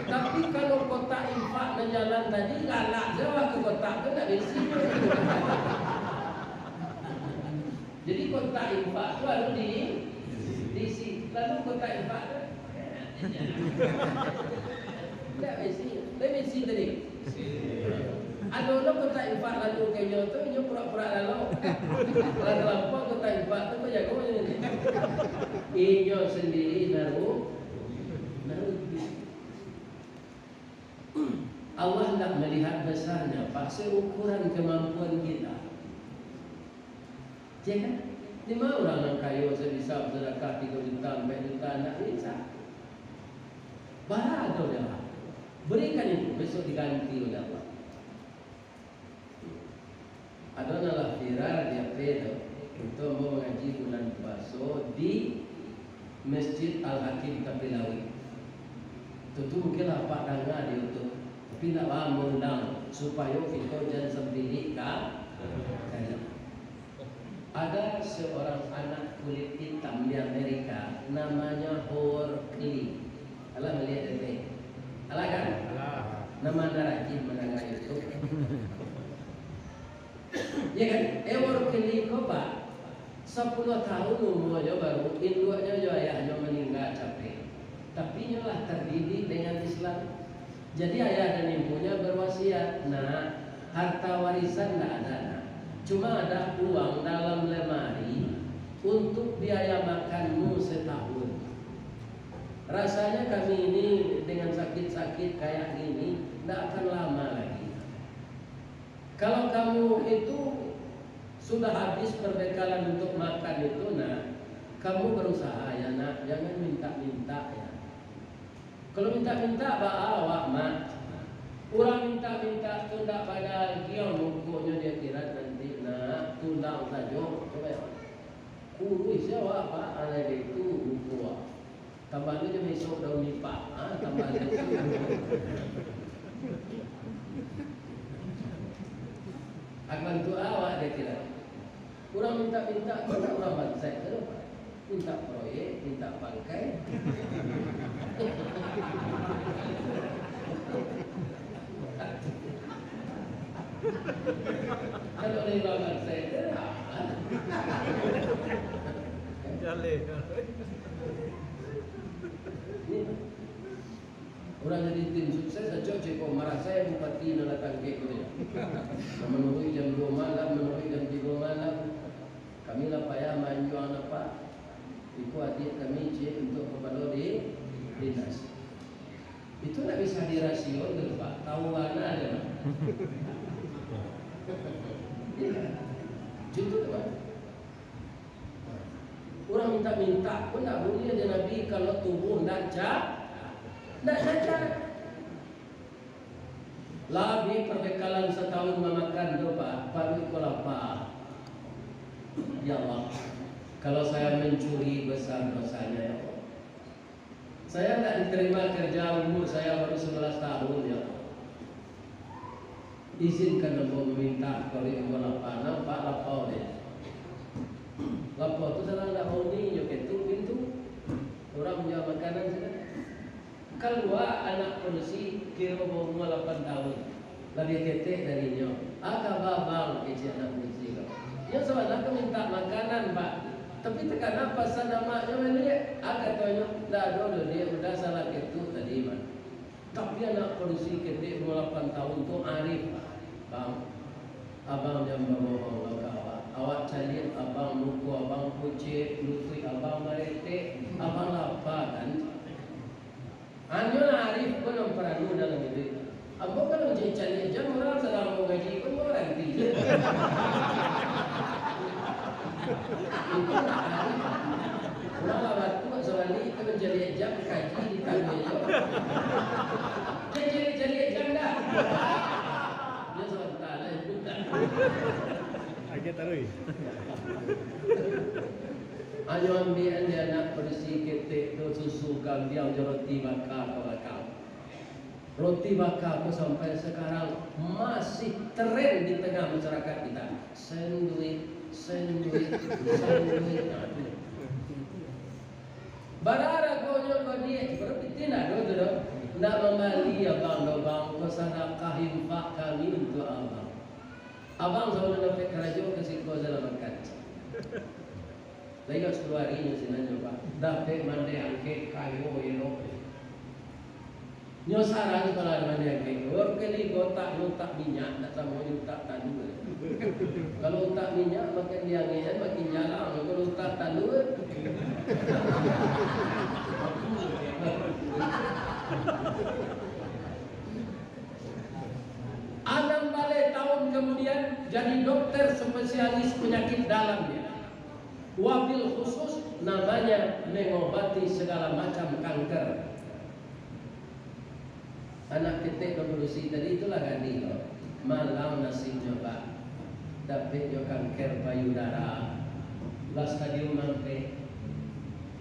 Tapi kalau kotak infak dan jalan tadi galak jawab ke kotak tu tak besi. Jadi kotak infak tu harus diisi. Lalu kotak infak tu tak besi. Tak besi tadi. Ano lo ko tak infak lalu kenyo tu inyo pura-pura lalu. Kalau terlampau ko tak infak tu ko jago ni. Inyo sendiri naruh. Allah nak melihat besarnya, paksa ukuran kemampuan kita. Ya kan? Di mana orang yang kaya sebisa bersedekah 3 juta, 4 juta, tak bisa. Barang atau dia berikan itu, besok diganti oleh Allah. Ada nalar viral dia pedo untuk mau mengaji bulan puasa di Masjid Al-Hakim Tapilawi. Tentu mungkin apa dengar di YouTube, tapi nak mengundang supaya kita jangan sendiri kan? Ada seorang anak kulit hitam di Amerika, namanya Howard Kelly. Alah melihat ini, alah kan? Nama rajin mendengar YouTube. Ya kan? Howard Kelly kau pak 10 tahun umurnya baru, induknya jo ayahnya meninggal capek. Tapi nyolah terdidik dengan Islam. Jadi ayah dan ibunya berwasiat, nah harta warisan tidak ada. Cuma ada uang dalam lemari untuk biaya makanmu setahun. Rasanya kami ini dengan sakit-sakit kayak gini tidak akan lama lagi. Kalau kamu itu sudah habis perbekalan untuk makan itu, nah kamu berusaha ya nak, jangan minta-minta ya. Kalau minta-minta awak mak, orang minta-minta tu tak pada kion bukunya dia kira nanti nak tundang saja. Coba ya, kurus siapa apa ada itu buku. Tambah dia besok daun nipah, tambah itu. Akan tu awak dia kira. Kurang minta-minta, kurang orang saya tu. Minta proyek, minta bangkai. Kalau oleh bapak saya itu Jaleh. orang jadi tim sukses saja cekok marah saya bupati nak datang ke dia. Menurut jam 2 malam, menurut jam 3 malam. Kami lah payah manjuan apa? Iku adik kami cek untuk kepada di dinas. Itu tak bisa dirasio gitu Pak. Tahu mana ada. Gitu Pak. Orang minta-minta pun tak boleh ada Nabi kalau tubuh nak cacat. Lebih perbekalan setahun memakan doa, baru kolapa. Ya Allah, kalau saya mencuri besar dosanya ya Allah. Saya tak diterima kerja umur saya baru 11 tahun ya Allah. Izinkan aku meminta kalau ibu lapar, nampak lapar dia. Lapar tu salah nak mau ni, yo pintu. Orang menjual makanan saja. Keluar anak polisi kira umur 8 tahun, lebih ketek darinya. Agak babang kecil anak polisi. Dia sebenarnya aku minta makanan Pak, tapi tekan apa sana maknya melihat. Agak tanya, dah dulu dia sudah salah itu tadi Pak. Tapi anak polisi ketek umur 8 tahun tu arif Bang. Abang jangan berbohong kawan. Awak cari abang muku, abang pucet, lutut abang merete, abang lapar kan? Hanya arif pun yang perlu dalam hidup. Abang kalau cari jam orang sedang mau gaji pun orang tiga. Itu arif. Orang lawat tu soal ni itu menjadi jam kaji di tangan dia. Cari jam dah. Dia sebentar lah bukan. Agak tarui. Hanya ambil dia nak bersih ketek tu susu kambiang roti bakar kau. Roti bakar tu sampai sekarang masih tren di tengah masyarakat kita. Sandwich. Barara kau nyoba dia berarti tidak dodo. Nak membeli abang kau sedekah infak kami untuk abang. Abang selalu dapat kerja ke situ dalam makan. Lagi 10 hari ni senang Pak. Dapat mandi angket kayu elok. Nyo sarang kalau ada mana yang kali gotak utak minyak, tak sama utak tandu. Kalau utak minyak makin diangian makin nyala. Kalau utak tandu, Anam balik tahun kemudian jadi dokter spesialis penyakit dalamnya. Wabil khusus namanya mengobati segala macam kanker. Anak ketik revolusi tadi itulah gadi malam nasibnya pak dapat jo kanker payudara belas stadium sampai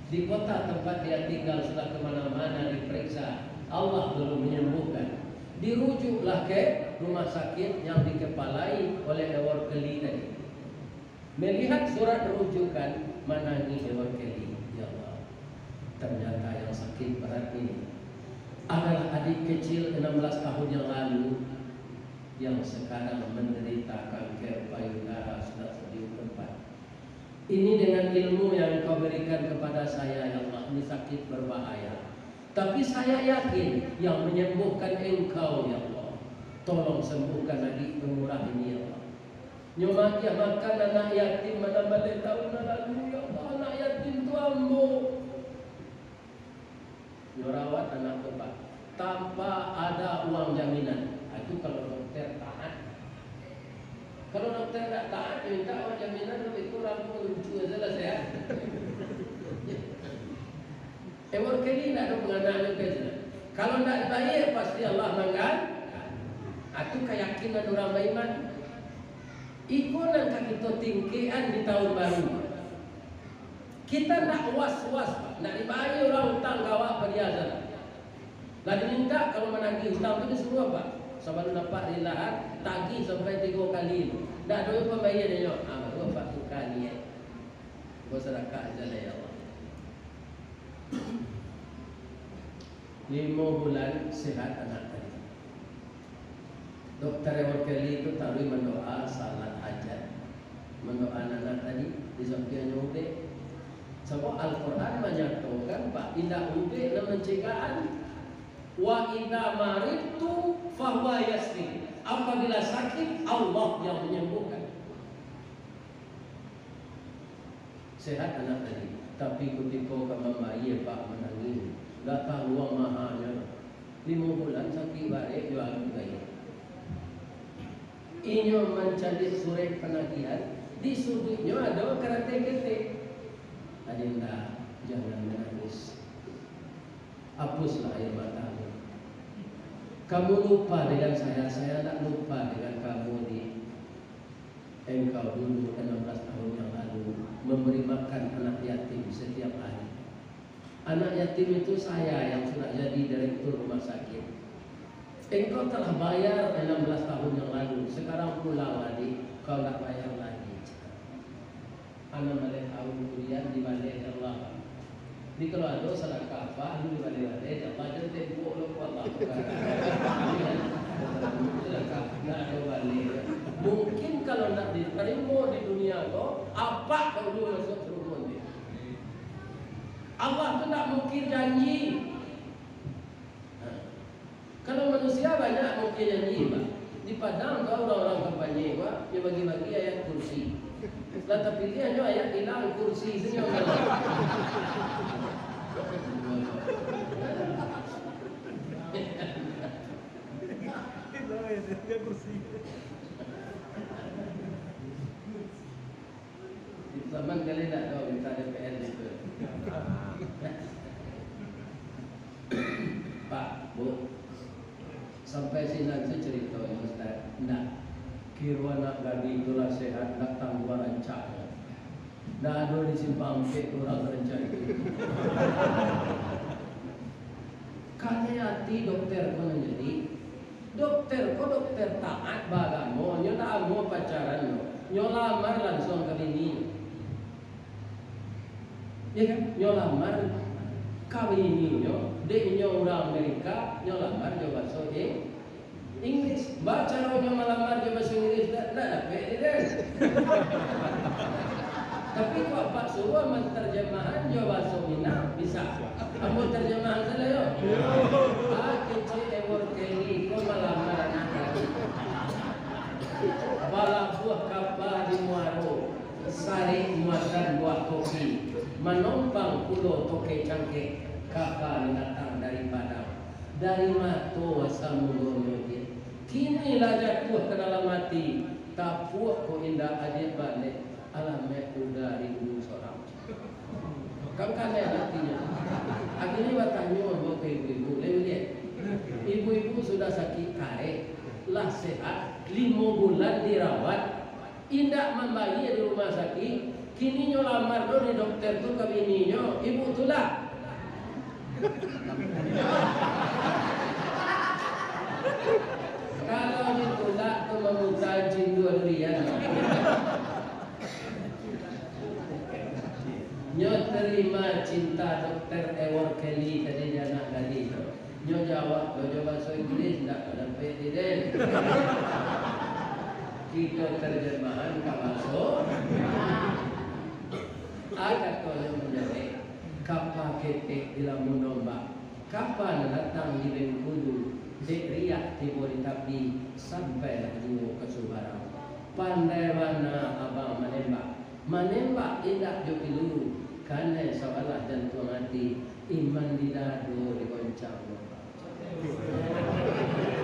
di kota tempat dia tinggal sudah kemana-mana diperiksa Allah belum menyembuhkan dirujuklah ke rumah sakit yang dikepalai oleh Ewar Keli tadi melihat surat rujukan menangis Ewar Keli ya Allah ternyata yang sakit berat ini adalah adik kecil 16 tahun yang lalu yang sekarang menderita kanker payudara sudah stadium 4. Ini dengan ilmu yang kau berikan kepada saya ya Allah, ini sakit berbahaya. Tapi saya yakin yang menyembuhkan engkau ya Allah. Tolong sembuhkan adik pemurah ini ya Allah. Nyomak ya makan anak yatim mana balik tahun lalu ya Allah, anak yatim tu ambo. Nyorawat anak bapak tanpa ada uang jaminan. Itu kalau dokter taat. Kalau dokter tak taat minta uang jaminan lebih kurang lucu aja saya. Ewar kali nak ada pengananya ke sana. Kalau tak dibayar pasti Allah manggan. Itu keyakinan orang beriman. Ikunan kita tingkian di tahun baru. Kita nak was-was, nak dibayar orang hutang gawak perhiasan. Lah diminta kalau menagih hutang itu disuruh apa? Sebelum dapat rilahan, tagih sampai 3 kali. Tak ada pembayar dia. Baru 4 kali ya. Kau sedekah aja lah ya Allah. 5 bulan sehat anak tadi. Dokter Ewar Keli itu taruh mendoa salat hajat. Mendoa anak tadi di sampingnya udah. Sebab Al-Quran menyatakan Pak indah ubi dan pencegahan wa indah maritu fahuwa yasri. Apabila sakit Allah yang menyembuhkan. Sehat anak tadi, tapi ketika kamu bayi Pak menangis, datang uang mahalnya 5 bulan sakit balik jual bayi. Ini mencari surat penagihan di sudutnya ada kereta-kereta. Adinda jangan menangis. Hapuslah air matamu. Kamu lupa dengan saya tak lupa dengan kamu di engkau dulu 16 tahun yang lalu memberi makan anak yatim setiap hari. Anak yatim itu saya yang sudah jadi direktur rumah sakit. Engkau telah bayar 16 tahun yang lalu. Sekarang pulang lagi, kau tak bayar lagi. Anak balik tahun kemudian di balik Allah. Di kalau ada salah kafah di balik Allah dan tempo lo Allah. Nak ada balik. Mungkin kalau nak diterima di dunia lo, apa kau dulu masuk rumah ni? Allah tu tak mungkin janji. Kalau manusia banyak mungkin janji, Pak. Di Padang kau orang-orang kampanye, Pak, dia bagi-bagi ayat kursi. Lah tapi dia hanya ayat hilang kursi senyum. Zaman kali tak tahu minta DPR itu. Pak, Bu, sampai sini saya cerita Ustaz. Nah, kira anak gadis itulah sehat datang dua rancak. Dah ada di simpang pek orang rancak itu. Katanya hati dokter kau jadi dokter kau dokter taat bagamo, nyo tak mau pacaran nyo lamar langsung ke ini. Ya kan, nyo lamar kawin ini nyo orang Amerika, nyo lamar nyo bahasa Inggris. Baca nyo melamar nyo bahasa Inggris, tak dapat dia. Tapi kok Pak suruh menterjemahan Jawa Minang bisa. Kamu terjemahan saya yo. Kecil ewor keli kok malah marah. Bala buah kapal di Muaro, sari muatan buah kopi, menompang pulau toke cangkeh, kapal datang dari Padang, dari Mato Samudra. Kini raja tuah ke dalam hati, tapuak ko indah aja balik, alamek udah ribu seorang. Kamu kan artinya. Akhirnya bertanya buat ibu-ibu, lihat, ibu-ibu sudah sakit kare, lah sehat. 5 bulan dirawat, indak membayar di rumah sakit. Kini nyo lamar do ni dokter tu ke bininya, ibu tu lah. Kalau ditolak tu memutar jin 2 durian. Nyo terima cinta dokter Ewor Kelly tadi dia nak tadi. Nyo jawab bahasa Inggris tak ada pediden. Kita terjemahan ke masuk. Agat kau yang menjawab kapal ketek di lamun domba. Kapan datang di Bengkulu, dek riak tiba di tapi sampai dulu ke Subarang. Pandai mana abang menembak indak joki dulu. Karena sawalah jantung hati iman di dado digoncang.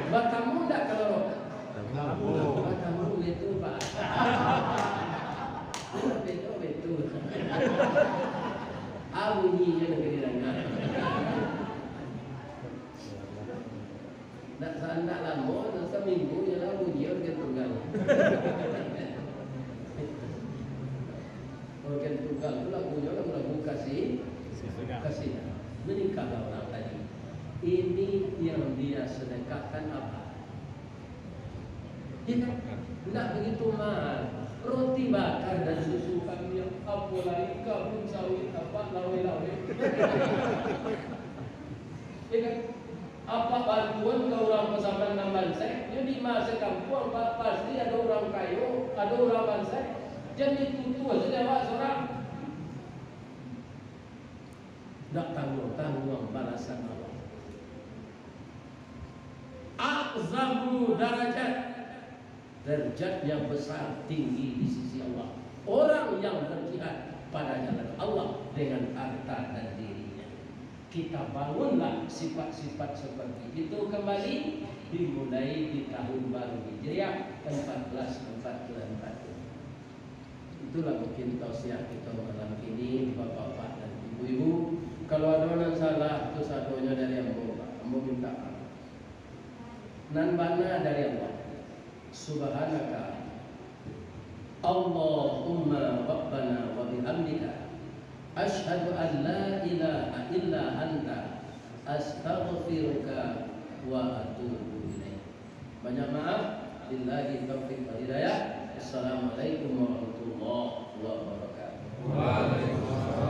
Batamu tak kalau batamu itu Pak. Betul. Bunyinya negeri langgar. Nak sandak lama, seminggu je lah bunyi organ tunggal. Organ tunggal tu lagunya lagu kasih. Menikahlah orang tadi. Ini yang dia sedekahkan apa? Ya kan? Tidak begitu mahal. Roti bakar dan susu kami yang apalagi kabun sawit apa lawe-lawe. Ya kan? Apa bantuan ke orang pesaman Nambansek? Jadi masa kampung pasti ada orang kayu, ada orang Bansek. Jadi itu saja Pak seorang. Tak tanggung balasan Allah. A'zamu derajat yang besar tinggi di sisi Allah. Orang yang berjihad pada jalan Allah dengan harta dan dirinya. Kita bangunlah sifat-sifat seperti itu kembali dimulai di tahun baru Hijriah 1444. Itulah mungkin tausiah kita malam ini Bapak-bapak dan Ibu-ibu. Kalau ada yang salah itu satunya dari Ambo minta maaf. Nan bana dari Allah. Subhanaka Allahumma Rabbana wa bihamdika asyhadu an la ilaha illa anta astaghfiruka wa atubu ilaik. Banyak maaf. Billahi taufiq wal hidayah. Assalamualaikum warahmatullahi wabarakatuh. Waalaikumsalam.